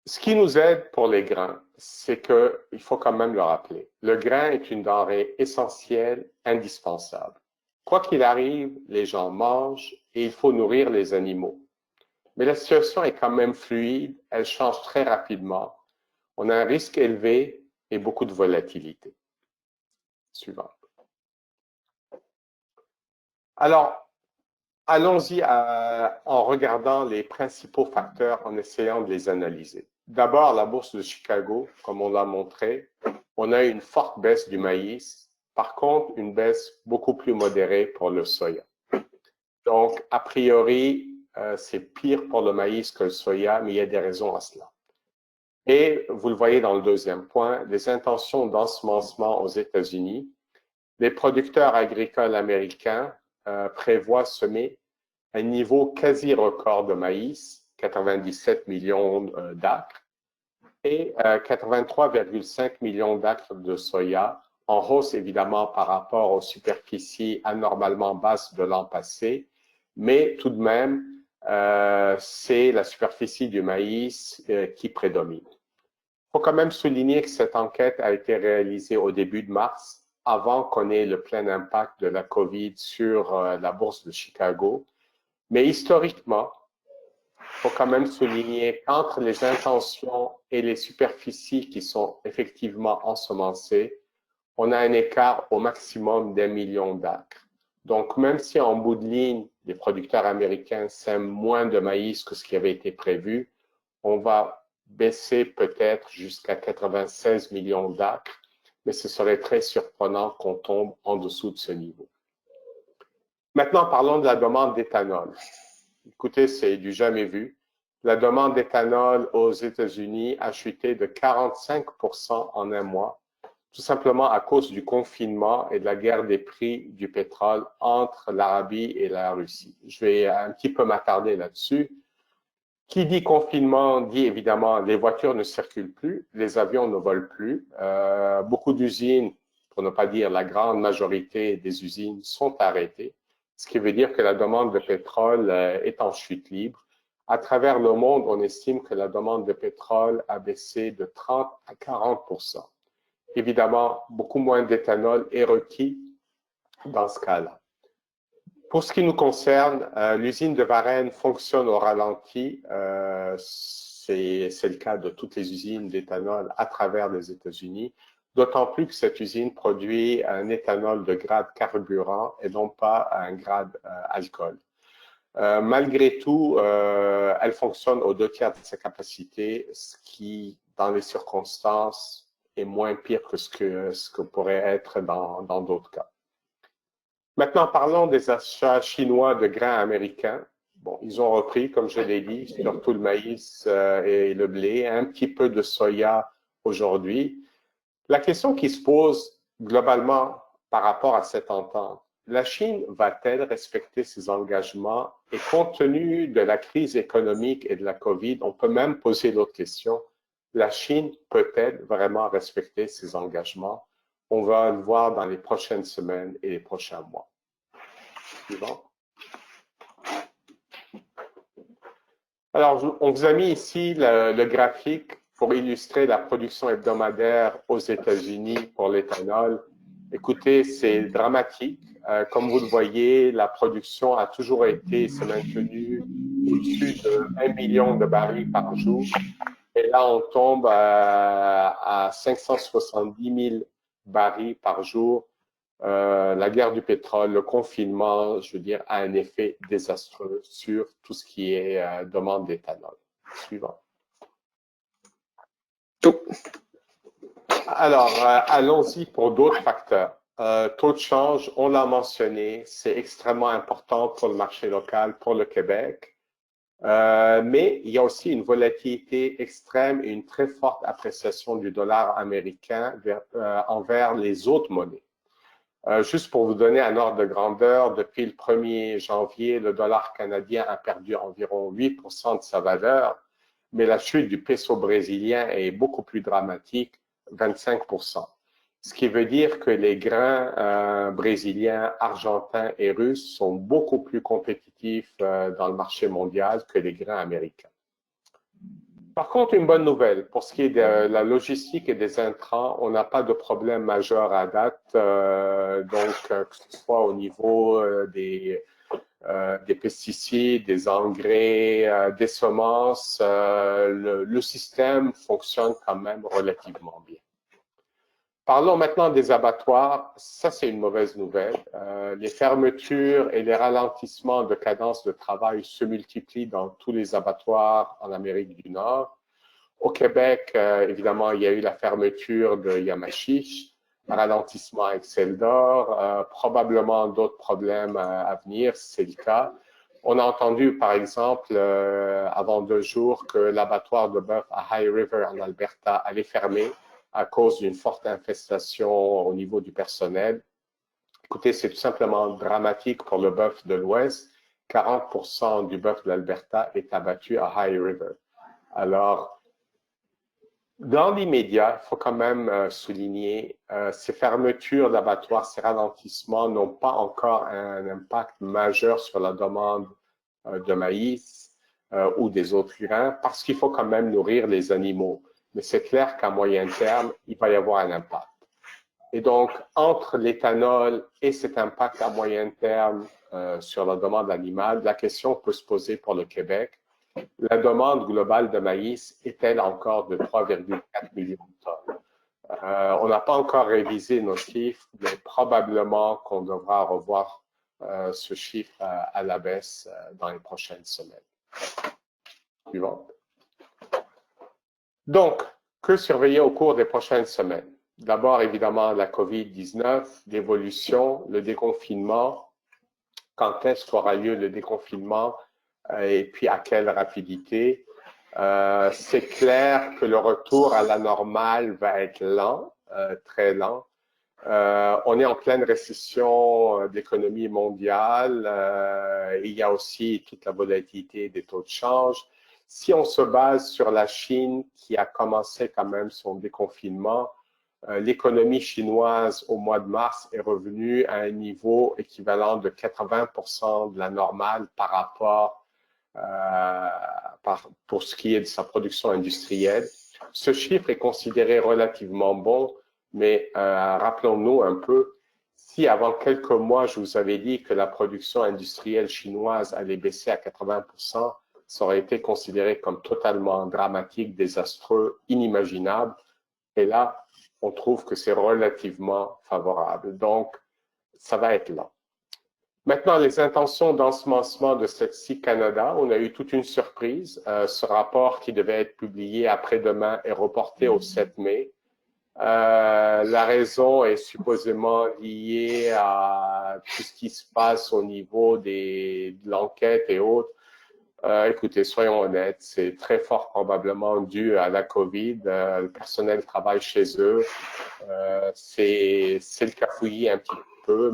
Ce qui nous aide pour les grains, c'est qu'il faut quand même le rappeler. Le grain est une denrée essentielle, indispensable. Quoi qu'il arrive, les gens mangent et il faut nourrir les animaux. Mais la situation est quand même fluide, elle change très rapidement. On a un risque élevé et beaucoup de volatilité. Suivant. Alors, allons-y en regardant les principaux facteurs, en essayant de les analyser. D'abord, la bourse de Chicago, comme on l'a montré, on a une forte baisse du maïs. Par contre, une baisse beaucoup plus modérée pour le soya. Donc, a priori, c'est pire pour le maïs que le soya, mais il y a des raisons à cela. Et vous le voyez dans le deuxième point, les intentions d'ensemencement aux États-Unis. Les producteurs agricoles américains prévoient semer un niveau quasi record de maïs, 97 millions d'acres, et 83,5 millions d'acres de soya, en hausse évidemment par rapport aux superficies anormalement basses de l'an passé, mais tout de même, c'est la superficie du maïs qui prédomine. Il faut quand même souligner que cette enquête a été réalisée au début de mars, avant qu'on ait le plein impact de la COVID sur la bourse de Chicago. Mais historiquement, il faut quand même souligner qu'entre les intentions et les superficies qui sont effectivement ensemencées, on a un écart au maximum d'1 million d'acres. Donc, même si en bout de ligne, les producteurs américains sèment moins de maïs que ce qui avait été prévu, on va baisser peut-être jusqu'à 96 millions d'acres, mais ce serait très surprenant qu'on tombe en dessous de ce niveau. Maintenant, parlons de la demande d'éthanol. Écoutez, c'est du jamais vu. La demande d'éthanol aux États-Unis a chuté de 45% en un mois, tout simplement à cause du confinement et de la guerre des prix du pétrole entre l'Arabie et la Russie. Je vais un petit peu m'attarder là-dessus. Qui dit confinement dit évidemment les voitures ne circulent plus, les avions ne volent plus. Beaucoup d'usines, pour ne pas dire la grande majorité des usines, sont arrêtées, ce qui veut dire que la demande de pétrole est en chute libre. À travers le monde, on estime que la demande de pétrole a baissé de 30 à 40%. Évidemment, beaucoup moins d'éthanol est requis dans ce cas-là. Pour ce qui nous concerne, l'usine de Varennes fonctionne au ralenti. C'est le cas de toutes les usines d'éthanol à travers les États-Unis, d'autant plus que cette usine produit un éthanol de grade carburant et non pas un grade alcool. Malgré tout, elle fonctionne aux 2/3 de sa capacité, ce qui, dans les circonstances, est moins pire que ce que pourrait être dans d'autres cas. Maintenant, parlons des achats chinois de grains américains. Bon, ils ont repris, comme je l'ai dit, surtout le maïs et le blé, un petit peu de soya aujourd'hui. La question qui se pose globalement par rapport à cette entente, la Chine va-t-elle respecter ses engagements? Et compte tenu de la crise économique et de la COVID, on peut même poser l'autre question. La Chine peut-elle vraiment respecter ses engagements? On va le voir dans les prochaines semaines et les prochains mois. Suivant. Alors, on vous a mis ici le graphique pour illustrer la production hebdomadaire aux États-Unis pour l'éthanol. Écoutez, c'est dramatique. Comme vous le voyez, la production a toujours été, s'est maintenue au-dessus de 1 million de barils par jour. Et là, on tombe à 570 000 barils par jour. La guerre du pétrole, le confinement, je veux dire, a un effet désastreux sur tout ce qui est demande d'éthanol. Suivant. Alors, allons-y pour d'autres facteurs. Taux de change, on l'a mentionné, c'est extrêmement important pour le marché local, pour le Québec. Mais il y a aussi une volatilité extrême et une très forte appréciation du dollar américain envers les autres monnaies. Juste pour vous donner un ordre de grandeur, depuis le 1er janvier, le dollar canadien a perdu environ 8% de sa valeur, mais la chute du peso brésilien est beaucoup plus dramatique, 25%. Ce qui veut dire que les grains brésiliens, argentins et russes sont beaucoup plus compétitifs dans le marché mondial que les grains américains. Par contre, une bonne nouvelle, pour ce qui est de la logistique et des intrants, on n'a pas de problème majeur à date, que ce soit au niveau des pesticides, des engrais, des semences, le système fonctionne quand même relativement bien. Parlons maintenant des abattoirs. Ça, c'est une mauvaise nouvelle. Les fermetures et les ralentissements de cadence de travail se multiplient dans tous les abattoirs en Amérique du Nord. Au Québec, évidemment, il y a eu la fermeture de Yamachiche, un ralentissement à Exceldor, probablement d'autres problèmes à venir, c'est le cas. On a entendu, par exemple, avant 2 jours, que l'abattoir de bœuf à High River en Alberta allait fermer à cause d'une forte infestation au niveau du personnel. Écoutez, c'est tout simplement dramatique pour le bœuf de l'Ouest. 40% du bœuf de l'Alberta est abattu à High River. Alors, dans l'immédiat, il faut quand même souligner, ces fermetures d'abattoirs, ces ralentissements n'ont pas encore un impact majeur sur la demande de maïs ou des autres grains parce qu'il faut quand même nourrir les animaux. Mais c'est clair qu'à moyen terme, il va y avoir un impact. Et donc, entre l'éthanol et cet impact à moyen terme sur la demande animale, la question peut se poser pour le Québec. La demande globale de maïs est-elle encore de 3,4 millions de tonnes? On n'a pas encore révisé nos chiffres, mais probablement qu'on devra revoir ce chiffre à la baisse dans les prochaines semaines. Suivante. Donc, que surveiller au cours des prochaines semaines? D'abord, évidemment, la COVID-19, l'évolution, le déconfinement. Quand est-ce qu'aura lieu le déconfinement et puis à quelle rapidité? C'est clair que le retour à la normale va être lent, très lent. On est en pleine récession de l'économie mondiale. Il y a aussi toute la volatilité des taux de change. Si on se base sur la Chine qui a commencé quand même son déconfinement, l'économie chinoise au mois de mars est revenue à un niveau équivalent de 80% de la normale par rapport pour ce qui est de sa production industrielle. Ce chiffre est considéré relativement bon, mais rappelons-nous un peu, si avant quelques mois, je vous avais dit que la production industrielle chinoise allait baisser à 80%, ça aurait été considéré comme totalement dramatique, désastreux, inimaginable. Et là, on trouve que c'est relativement favorable. Donc, ça va être lent. Maintenant, les intentions d'ensemencement de Sexy Canada, on a eu toute une surprise. Ce rapport qui devait être publié après-demain est reporté au 7 mai. La raison est supposément liée à tout ce qui se passe au niveau de l'enquête et autres. Écoutez, soyons honnêtes, c'est très fort probablement dû à la COVID. Le personnel travaille chez eux. C'est le cafouillis un petit peu.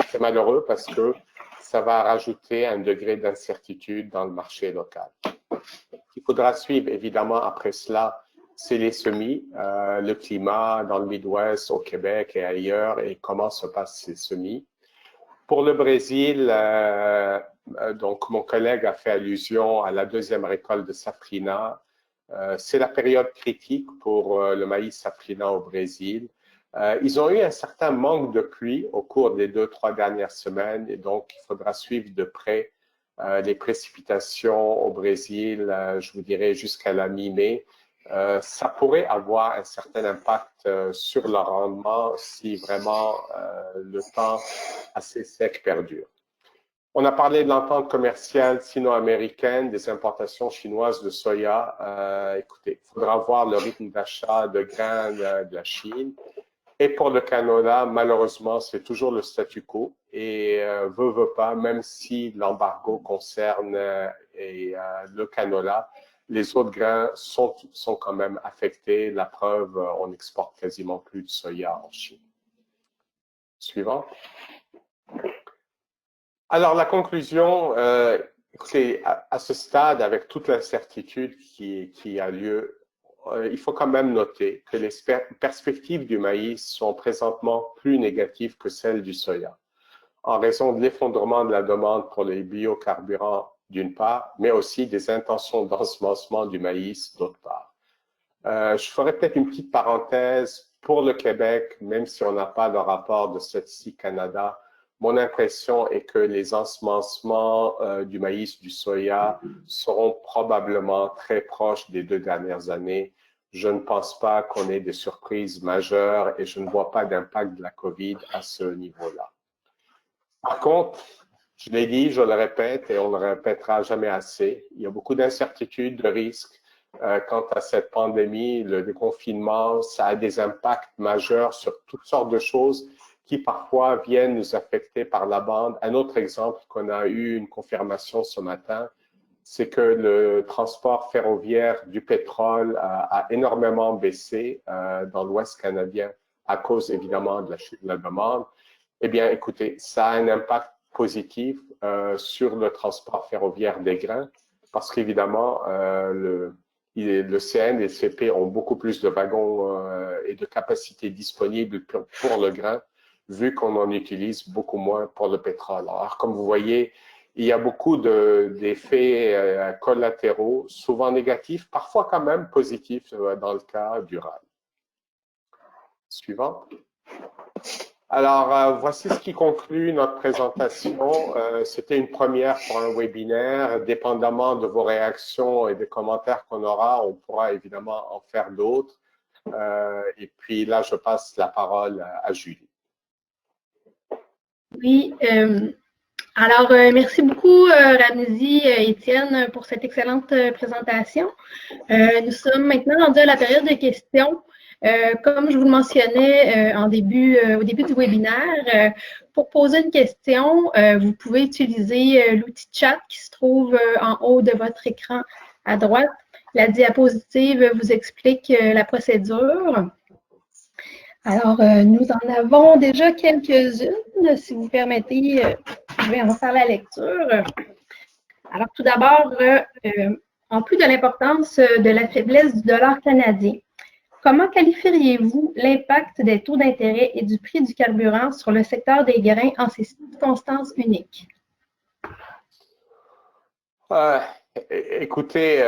C'est malheureux parce que ça va rajouter un degré d'incertitude dans le marché local. Ce qu'il faudra suivre, évidemment, après cela, c'est les semis, le climat dans le Midwest, au Québec et ailleurs, et comment se passent ces semis. Pour le Brésil, donc mon collègue a fait allusion à la deuxième récolte de safrina. C'est la période critique pour le maïs safrina au Brésil. Ils ont eu un certain manque de pluie au cours des 2-3 dernières semaines et donc il faudra suivre de près les précipitations au Brésil, je vous dirais jusqu'à la mi-mai. Ça pourrait avoir un certain impact sur le rendement si vraiment le temps assez sec perdure. On a parlé de l'entente commerciale sino-américaine, des importations chinoises de soya. Écoutez, il faudra voir le rythme d'achat de grains de la Chine. Et pour le canola, malheureusement, c'est toujours le statu quo. Et veut pas, même si l'embargo concerne et le canola. Les autres grains sont quand même affectés. La preuve, on n'exporte quasiment plus de soya en Chine. Suivant. Alors, la conclusion, écoutez, à ce stade, avec toute l'incertitude qui a lieu, il faut quand même noter que les perspectives du maïs sont présentement plus négatives que celles du soya, en raison de l'effondrement de la demande pour les biocarburants d'une part, mais aussi des intentions d'ensemencement du maïs d'autre part. Je ferai peut-être une petite parenthèse pour le Québec, même si on n'a pas le rapport de Statistique Canada. Mon impression est que les ensemencements du maïs, du soya seront probablement très proches des 2 dernières années. Je ne pense pas qu'on ait des surprises majeures et je ne vois pas d'impact de la COVID à ce niveau-là. Par contre, je l'ai dit, je le répète et on ne le répétera jamais assez, il y a beaucoup d'incertitudes, de risques quant à cette pandémie, le déconfinement, ça a des impacts majeurs sur toutes sortes de choses qui parfois viennent nous affecter par la bande. Un autre exemple qu'on a eu une confirmation ce matin, c'est que le transport ferroviaire du pétrole a énormément baissé dans l'Ouest canadien à cause évidemment de la chute de la demande. Eh bien, écoutez, ça a un impact positif sur le transport ferroviaire des grains parce qu'évidemment, le CN et le CP ont beaucoup plus de wagons et de capacités disponibles pour le grain, vu qu'on en utilise beaucoup moins pour le pétrole. Alors, comme vous voyez, il y a beaucoup d'effets collatéraux, souvent négatifs, parfois quand même positifs dans le cas du rail. Suivant. Alors, voici ce qui conclut notre présentation. C'était une première pour un webinaire. Dépendamment de vos réactions et des commentaires qu'on aura, on pourra évidemment en faire d'autres. Et puis là, je passe la parole à Julie. Oui, alors merci beaucoup Ramzi, Étienne, pour cette excellente présentation. Nous sommes maintenant rendus à la période de questions. Comme je vous le mentionnais au début du webinaire, pour poser une question, vous pouvez utiliser l'outil chat qui se trouve en haut de votre écran à droite. La diapositive vous explique la procédure. Alors, nous en avons déjà quelques-unes. Si vous permettez, je vais en faire la lecture. Alors, tout d'abord, en plus de l'importance de la faiblesse du dollar canadien, comment qualifieriez-vous l'impact des taux d'intérêt et du prix du carburant sur le secteur des grains en ces circonstances uniques? Écoutez,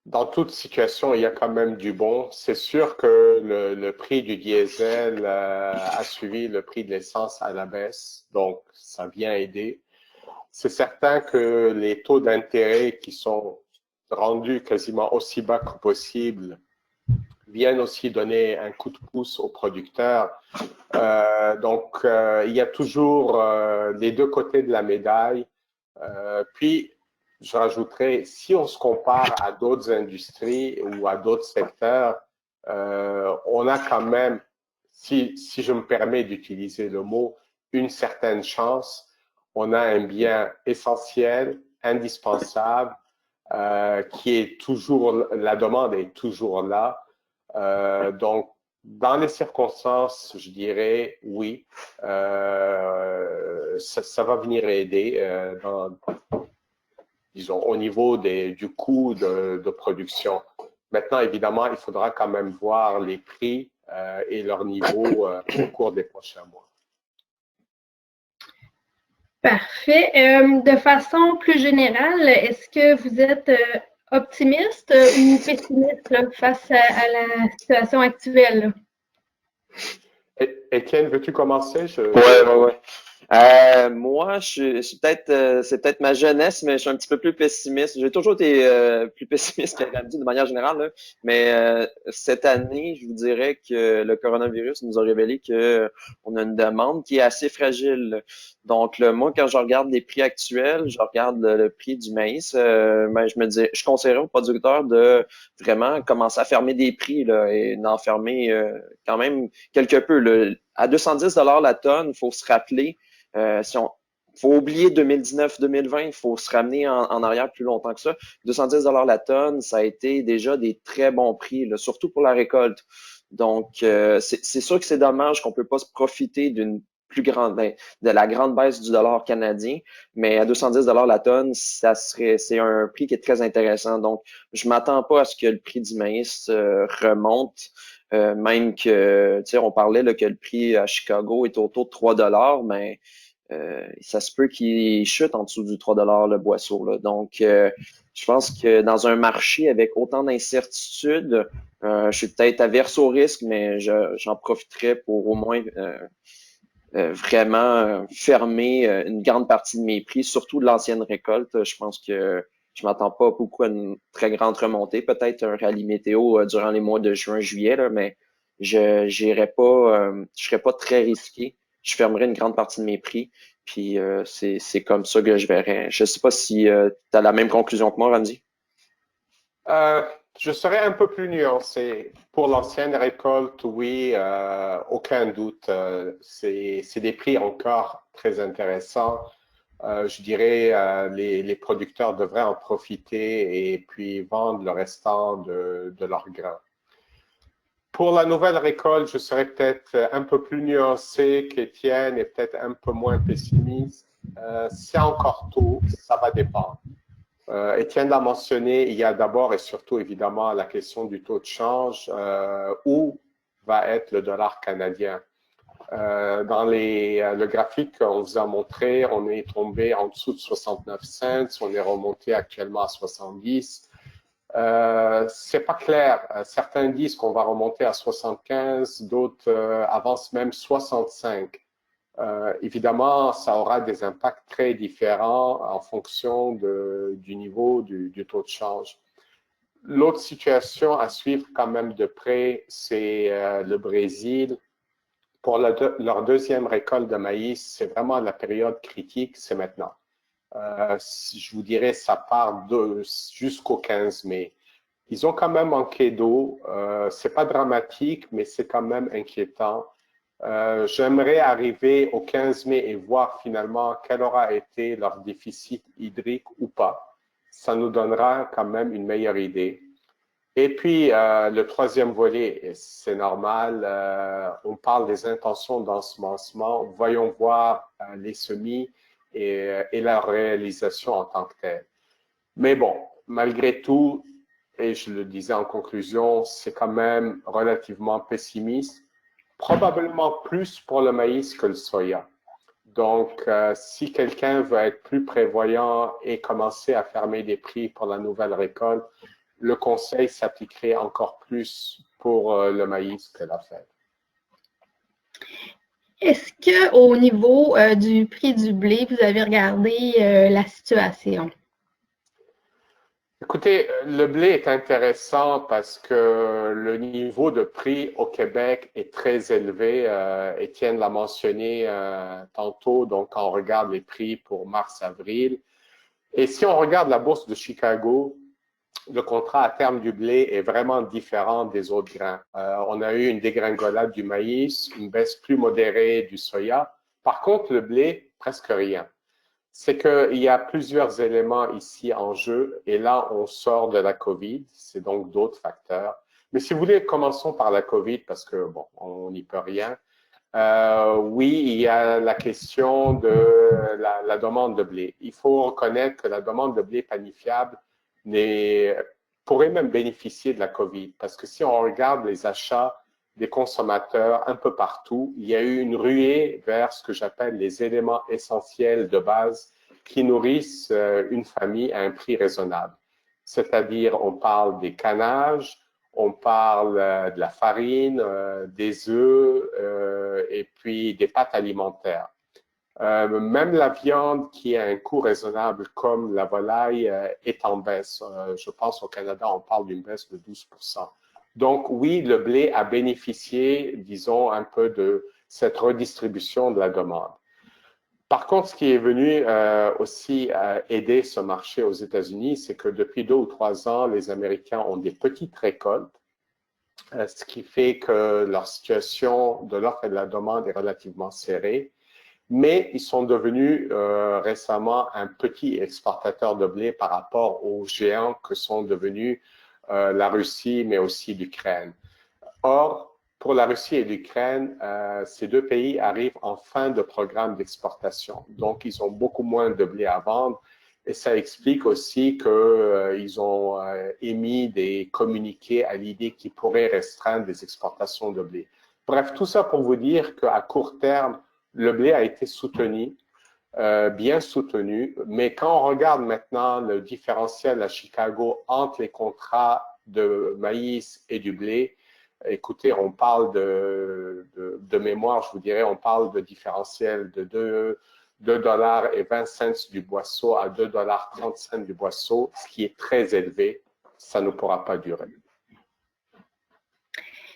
dans toute situation, il y a quand même du bon. C'est sûr que le prix du diesel a suivi le prix de l'essence à la baisse, donc ça vient aider. C'est certain que les taux d'intérêt qui sont rendus quasiment aussi bas que possible viennent aussi donner un coup de pouce aux producteurs. Donc, il y a toujours les deux côtés de la médaille. Puis, je rajouterais, si on se compare à d'autres industries ou à d'autres secteurs, on a quand même, si je me permets d'utiliser le mot, une certaine chance. On a un bien essentiel, indispensable, qui est toujours, la demande est toujours là. Donc, dans les circonstances, je dirais oui, ça va venir aider disons, au niveau du coût de production. Maintenant, évidemment, il faudra quand même voir les prix et leur niveau au cours des prochains mois. Parfait. De façon plus générale, est-ce que vous êtes optimiste ou pessimiste là, face à la situation actuelle? Étienne, veux-tu commencer? Oui. Moi, c'est peut-être ma jeunesse, mais je suis un petit peu plus pessimiste. J'ai toujours été plus pessimiste que Ramzi de manière générale, là. Mais cette année, je vous dirais que le coronavirus nous a révélé que on a une demande qui est assez fragile. Donc, moi, quand je regarde les prix actuels, je regarde le prix du maïs, ben, je conseillerais aux producteurs de vraiment commencer à fermer des prix là, et d'en fermer quand même quelque peu. Là. À 210 $ la tonne, il faut se rappeler, si on faut oublier 2019-2020, il faut se ramener en arrière plus longtemps que ça. 210 la tonne, ça a été déjà des très bons prix, là, surtout pour la récolte. Donc, c'est sûr que c'est dommage qu'on peut pas se profiter d'une plus grande, de la grande baisse du dollar canadien, mais à 210 la tonne, c'est un prix qui est très intéressant. Donc, je m'attends pas à ce que le prix du maïs remonte, même que, tu sais, on parlait là, que le prix à Chicago est autour de 3 mais ça se peut qu'il chute en dessous du 3 le boisseau, là. Donc, je pense que dans un marché avec autant d'incertitudes, je suis peut-être averse au risque, mais j'en profiterai pour au moins vraiment fermer une grande partie de mes prix, surtout de l'ancienne récolte. Je pense que je m'attends pas beaucoup à une très grande remontée, peut-être un rallye météo durant les mois de juin, juillet, là, mais je serais pas très risqué. Je fermerai une grande partie de mes prix, puis c'est comme ça que je verrai. Je sais pas si tu as la même conclusion que moi, Ramzi. Euh, je serais un peu plus nuancé. Pour l'ancienne récolte, oui, aucun doute. C'est des prix encore très intéressants. Je dirais les producteurs devraient en profiter et puis vendre le restant de leurs grains. Pour la nouvelle récolte, je serais peut-être un peu plus nuancé qu'Étienne et peut-être un peu moins pessimiste. C'est encore tôt, ça va dépendre. Étienne l'a mentionné, il y a d'abord et surtout évidemment la question du taux de change. Où va être le dollar canadien? Dans le graphique qu'on vous a montré, on est tombé en dessous de 69 cents, on est remonté actuellement à 70. C'est pas clair. Certains disent qu'on va remonter à 75, d'autres avancent même 65. Évidemment, ça aura des impacts très différents en fonction du niveau du taux de change. L'autre situation à suivre quand même de près, c'est le Brésil. Pour leur deuxième récolte de maïs, c'est vraiment la période critique, c'est maintenant. Je vous dirais, ça part jusqu'au 15 mai. Ils ont quand même manqué d'eau. C'est pas dramatique, mais c'est quand même inquiétant. J'aimerais arriver au 15 mai et voir finalement quel aura été leur déficit hydrique ou pas. Ça nous donnera quand même une meilleure idée. Et puis, le troisième volet, c'est normal, on parle des intentions d'ensemencement. Voyons voir les semis et leur réalisation en tant que telle. Mais bon, malgré tout, et je le disais en conclusion, c'est quand même relativement pessimiste, probablement plus pour le maïs que le soya. Donc, si quelqu'un veut être plus prévoyant et commencer à fermer des prix pour la nouvelle récolte, le conseil s'appliquerait encore plus pour le maïs que la fève. Est-ce qu'au niveau du prix du blé, vous avez regardé la situation? Écoutez, le blé est intéressant parce que le niveau de prix au Québec est très élevé. Étienne l'a mentionné tantôt, donc quand on regarde les prix pour mars-avril. Et si on regarde la bourse de Chicago, le contrat à terme du blé est vraiment différent des autres grains. On a eu une dégringolade du maïs, une baisse plus modérée du soya. Par contre, le blé, presque rien. C'est qu'il y a plusieurs éléments ici en jeu et là, on sort de la COVID, c'est donc d'autres facteurs. Mais si vous voulez, commençons par la COVID parce que, bon, on n'y peut rien. Oui, il y a la question de la demande de blé. Il faut reconnaître que la demande de blé panifiable pourrait même bénéficier de la COVID parce que si on regarde les achats des consommateurs un peu partout, il y a eu une ruée vers ce que j'appelle les éléments essentiels de base qui nourrissent une famille à un prix raisonnable. C'est-à-dire, on parle des canages, on parle de la farine, des œufs et puis des pâtes alimentaires. Même la viande qui a un coût raisonnable comme la volaille est en baisse. Je pense au Canada, on parle d'une baisse de 12%. Donc oui, le blé a bénéficié, disons, un peu de cette redistribution de la demande. Par contre, ce qui est venu aussi aider ce marché aux États-Unis, c'est que depuis 2 ou 3 ans, les Américains ont des petites récoltes, ce qui fait que leur situation de l'offre et de la demande est relativement serrée. mais ils sont devenus récemment un petit exportateur de blé par rapport aux géants que sont devenus la Russie, mais aussi l'Ukraine. Or, pour la Russie et l'Ukraine, ces deux pays arrivent en fin de programme d'exportation. Donc, ils ont beaucoup moins de blé à vendre. Et ça explique aussi qu'ils ont émis des communiqués à l'idée qu'ils pourraient restreindre les exportations de blé. Bref, tout ça pour vous dire qu'à court terme, le blé a été soutenu, bien soutenu. Mais quand on regarde maintenant le différentiel à Chicago entre les contrats de maïs et du blé, écoutez, on parle de mémoire, je vous dirais, on parle de différentiel de 2,20 $ du boisseau à 2,30 $ du boisseau, ce qui est très élevé. Ça ne pourra pas durer.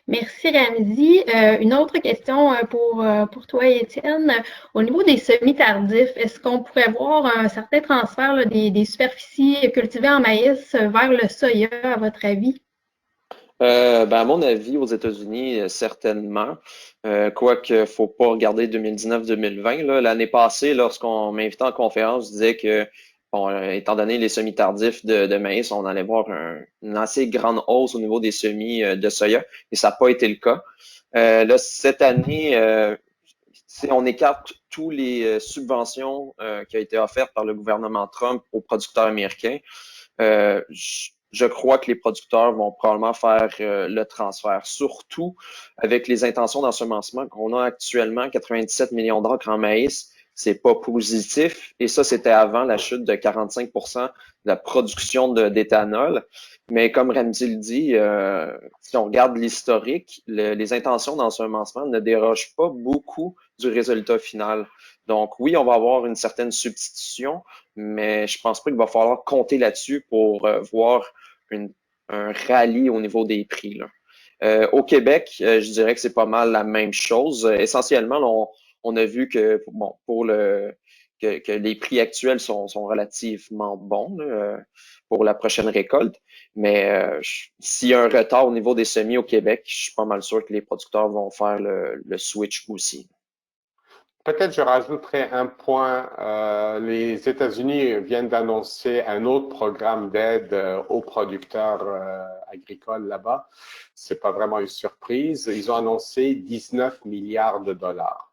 Merci, Ramzi. Une autre question pour toi, Étienne. Au niveau des semis tardifs, est-ce qu'on pourrait voir un certain transfert là, des superficies cultivées en maïs vers le soya, à votre avis? À mon avis, aux États-Unis, certainement. Quoique, faut pas regarder 2019-2020. L'année passée, lorsqu'on m'invitait en conférence, je disais que, bon, étant donné les semis tardifs de maïs, on allait voir une assez grande hausse au niveau des semis de soya, et ça n'a pas été le cas. Là, cette année, si on écarte tous les subventions qui ont été offertes par le gouvernement Trump aux producteurs américains, je crois que les producteurs vont probablement faire le transfert, surtout avec les intentions d'ensemencement qu'on a actuellement, 97 millions d'acres en maïs, c'est pas positif. Et ça, c'était avant la chute de 45% de la production d'éthanol. Mais comme Ramzi le dit, si on regarde l'historique, les intentions d'ensemencement ne dérogent pas beaucoup du résultat final. Donc oui, on va avoir une certaine substitution, mais je pense pas qu'il va falloir compter là-dessus pour voir un rallye au niveau des prix, là. Au Québec, je dirais que c'est pas mal la même chose. Essentiellement, on a vu que bon, que les prix actuels sont relativement bons là, pour la prochaine récolte. Mais s'il y a un retard au niveau des semis au Québec, je suis pas mal sûr que les producteurs vont faire le switch aussi. Peut-être je rajouterai un point. Les États-Unis viennent d'annoncer un autre programme d'aide aux producteurs agricoles là-bas. C'est pas vraiment une surprise. Ils ont annoncé 19 milliards de dollars.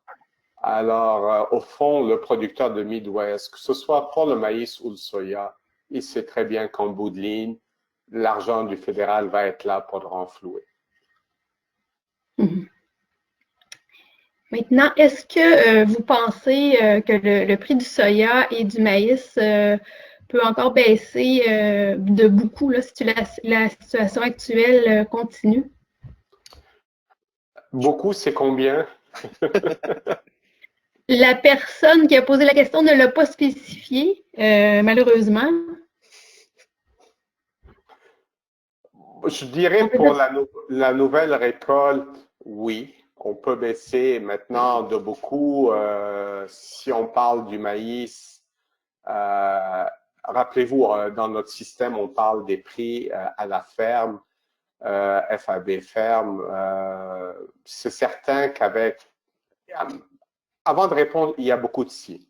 Alors, au fond, le producteur de Midwest, que ce soit pour le maïs ou le soya, il sait très bien qu'en bout de ligne, l'argent du fédéral va être là pour le renflouer. Mm-hmm. Maintenant, est-ce que vous pensez que le prix du soya et du maïs peut encore baisser de beaucoup là, si la situation actuelle continue? Beaucoup, c'est combien? La personne qui a posé la question ne l'a pas spécifié, malheureusement. Je dirais pour la nouvelle récolte, oui. On peut baisser maintenant de beaucoup. Si on parle du maïs, rappelez-vous, dans notre système, on parle des prix à la ferme, FAB ferme. C'est certain qu'avec... Avant de répondre, il y a beaucoup de si.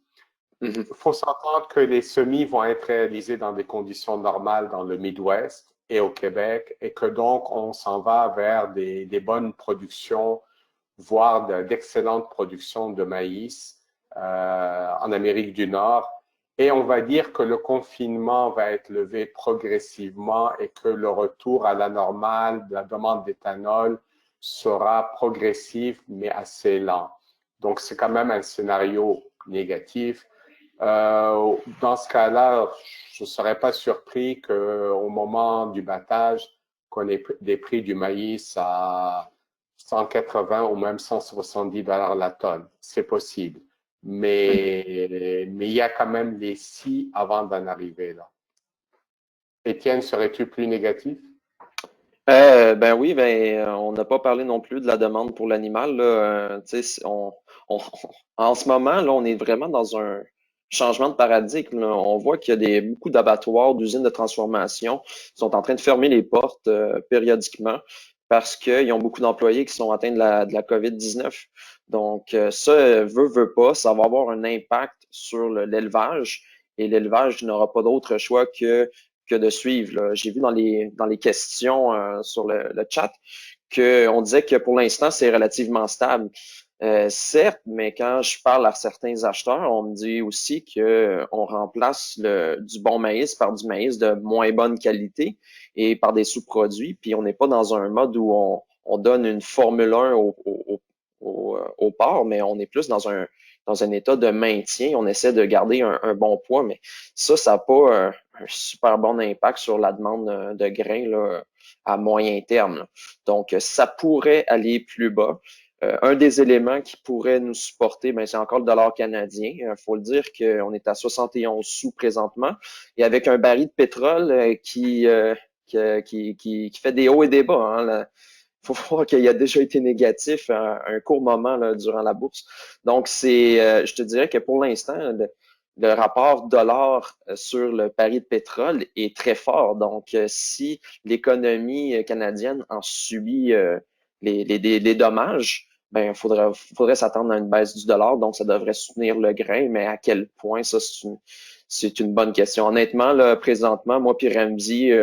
Il faut s'entendre que les semis vont être réalisés dans des conditions normales dans le Midwest et au Québec, et que donc on s'en va vers des bonnes productions, voire d'excellentes productions de maïs en Amérique du Nord. Et on va dire que le confinement va être levé progressivement et que le retour à la normale de la demande d'éthanol sera progressif, mais assez lent. Donc, c'est quand même un scénario négatif. Dans ce cas-là, je ne serais pas surpris qu'au moment du battage, qu'on ait des prix du maïs à 180 ou même 170 $ la tonne. C'est possible. Mais il y a quand même les si avant d'en arriver là. Étienne, serais-tu plus négatif? Ben oui, on n'a pas parlé non plus de la demande pour l'animal. En ce moment, là, on est vraiment dans un changement de paradigme, là. On voit qu'il y a beaucoup d'abattoirs, d'usines de transformation qui sont en train de fermer les portes périodiquement parce qu'ils ont beaucoup d'employés qui sont atteints de la COVID-19. Donc, ça, veut pas, ça va avoir un impact sur l'élevage et l'élevage n'aura pas d'autre choix que de suivre. J'ai vu dans les questions sur le chat qu'on disait que pour l'instant, c'est relativement stable. Certes, mais quand je parle à certains acheteurs, on me dit aussi que on remplace du bon maïs par du maïs de moins bonne qualité et par des sous-produits, puis on n'est pas dans un mode où on donne une Formule 1 au porc, mais on est plus dans un état de maintien. On essaie de garder un bon poids, mais ça n'a pas un super bon impact sur la demande de grains là, à moyen terme. Là. Donc, ça pourrait aller plus bas. Un des éléments qui pourrait nous supporter, ben, c'est encore le dollar canadien. Il faut le dire qu'on est à 71 sous présentement. Et avec un baril de pétrole qui fait des hauts et des bas. Hein, il faut voir qu'il a déjà été négatif à un court moment là, durant la bourse. Donc, je te dirais que pour l'instant, le rapport dollar sur le baril de pétrole est très fort. Donc, si l'économie canadienne en subit les dommages, ben, faudrait s'attendre à une baisse du dollar, donc ça devrait soutenir le grain, mais à quel point, ça, c'est une bonne question. Honnêtement, là, présentement, moi puis Ramsey,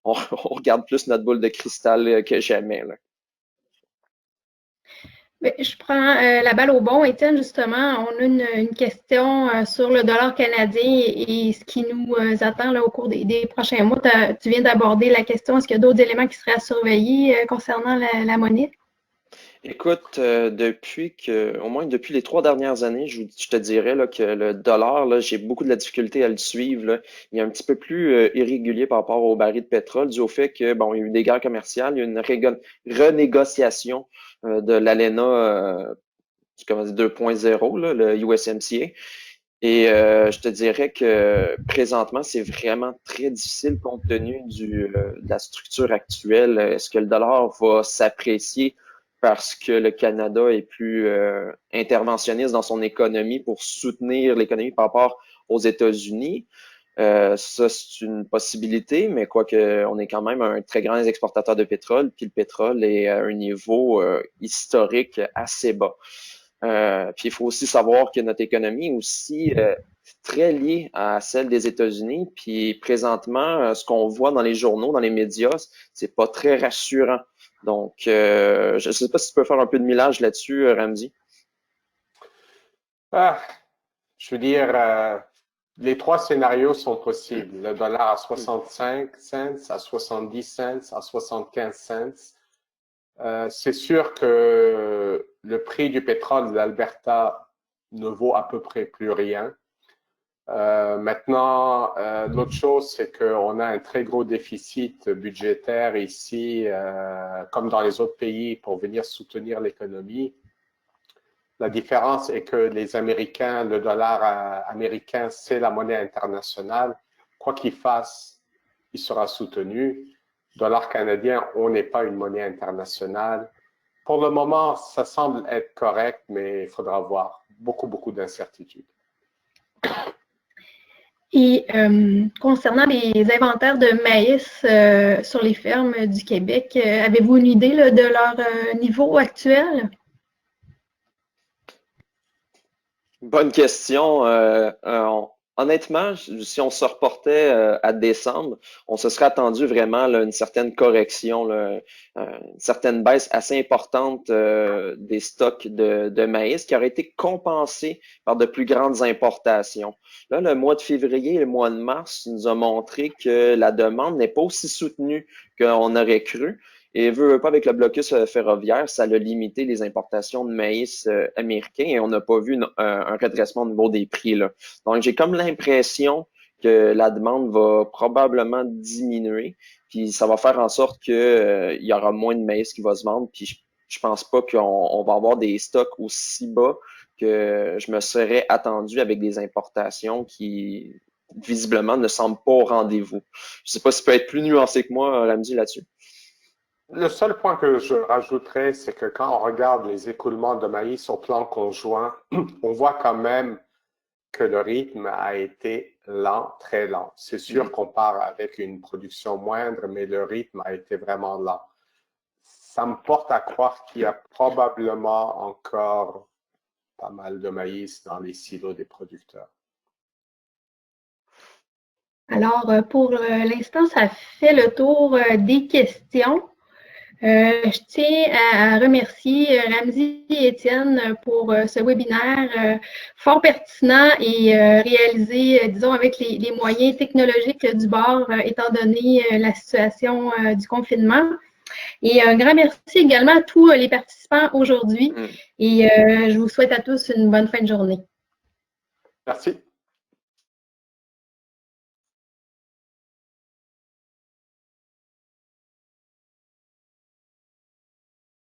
on regarde plus notre boule de cristal que jamais. Là. Je prends la balle au bon, Étienne, justement. On a une question sur le dollar canadien et ce qui nous attend là, au cours des prochains mois. Tu viens d'aborder la question. Est-ce qu'il y a d'autres éléments qui seraient à surveiller concernant la monnaie? Écoute, au moins depuis les 3 dernières années, je te dirais là, que le dollar, là, j'ai beaucoup de la difficulté à le suivre. Là. Il est un petit peu plus irrégulier par rapport au baril de pétrole, dû au fait que bon, il y a eu des guerres commerciales, il y a eu une renégociation de l'ALENA 2.0, là, le USMCA. Et je te dirais que présentement, c'est vraiment très difficile compte tenu de la structure actuelle. Est-ce que le dollar va s'apprécier parce que le Canada est plus interventionniste dans son économie pour soutenir l'économie par rapport aux États-Unis? Ça, c'est une possibilité, mais quoique on est quand même un très grand exportateur de pétrole, puis le pétrole est à un niveau historique assez bas. Puis il faut aussi savoir que notre économie est aussi très liée à celle des États-Unis. Puis présentement, ce qu'on voit dans les journaux, dans les médias, c'est pas très rassurant. Donc, je ne sais pas si tu peux faire un peu de millage là-dessus, Ramsey. Je veux dire, les trois scénarios sont possibles. Le dollar à 65 cents, à 70 cents, à 75 cents. C'est sûr que le prix du pétrole de l'Alberta ne vaut à peu près plus rien. Maintenant, l'autre chose, c'est qu'on a un très gros déficit budgétaire ici, comme dans les autres pays, pour venir soutenir l'économie. La différence est que les Américains, le dollar américain, c'est la monnaie internationale. Quoi qu'il fasse, il sera soutenu. Dollar canadien, on n'est pas une monnaie internationale. Pour le moment, ça semble être correct, mais il faudra voir. Beaucoup d'incertitudes. Et concernant les inventaires de maïs sur les fermes du Québec, avez-vous une idée là, de leur niveau actuel? Bonne question. Honnêtement, si on se reportait à décembre, on se serait attendu vraiment là, une certaine correction, là, une certaine baisse assez importante des stocks de maïs qui aurait été compensée par de plus grandes importations. Là, le mois de février et le mois de mars nous a montré que la demande n'est pas aussi soutenue qu'on aurait cru. Et veut pas avec le blocus ferroviaire, ça a limité les importations de maïs américain et on n'a pas vu un redressement au niveau des prix. Là. Donc, j'ai comme l'impression que la demande va probablement diminuer, puis ça va faire en sorte que il y aura moins de maïs qui va se vendre, puis je pense pas qu'on va avoir des stocks aussi bas que je me serais attendu avec des importations qui visiblement ne semblent pas au rendez-vous. Je sais pas si tu peux être plus nuancé que moi, Ramsey, là-dessus. Le seul point que je rajouterais, c'est que quand on regarde les écoulements de maïs au plan conjoint, on voit quand même que le rythme a été lent, très lent. C'est sûr qu'on part avec une production moindre, mais le rythme a été vraiment lent. ça me porte à croire qu'il y a probablement encore pas mal de maïs dans les silos des producteurs. Alors, pour l'instant, ça fait le tour des questions. Je tiens à remercier Ramzy et Étienne pour ce webinaire fort pertinent et réalisé, disons, avec les moyens technologiques du bord, étant donné la situation du confinement. Et un grand merci également à tous les participants aujourd'hui. Et je vous souhaite à tous une bonne fin de journée. Merci.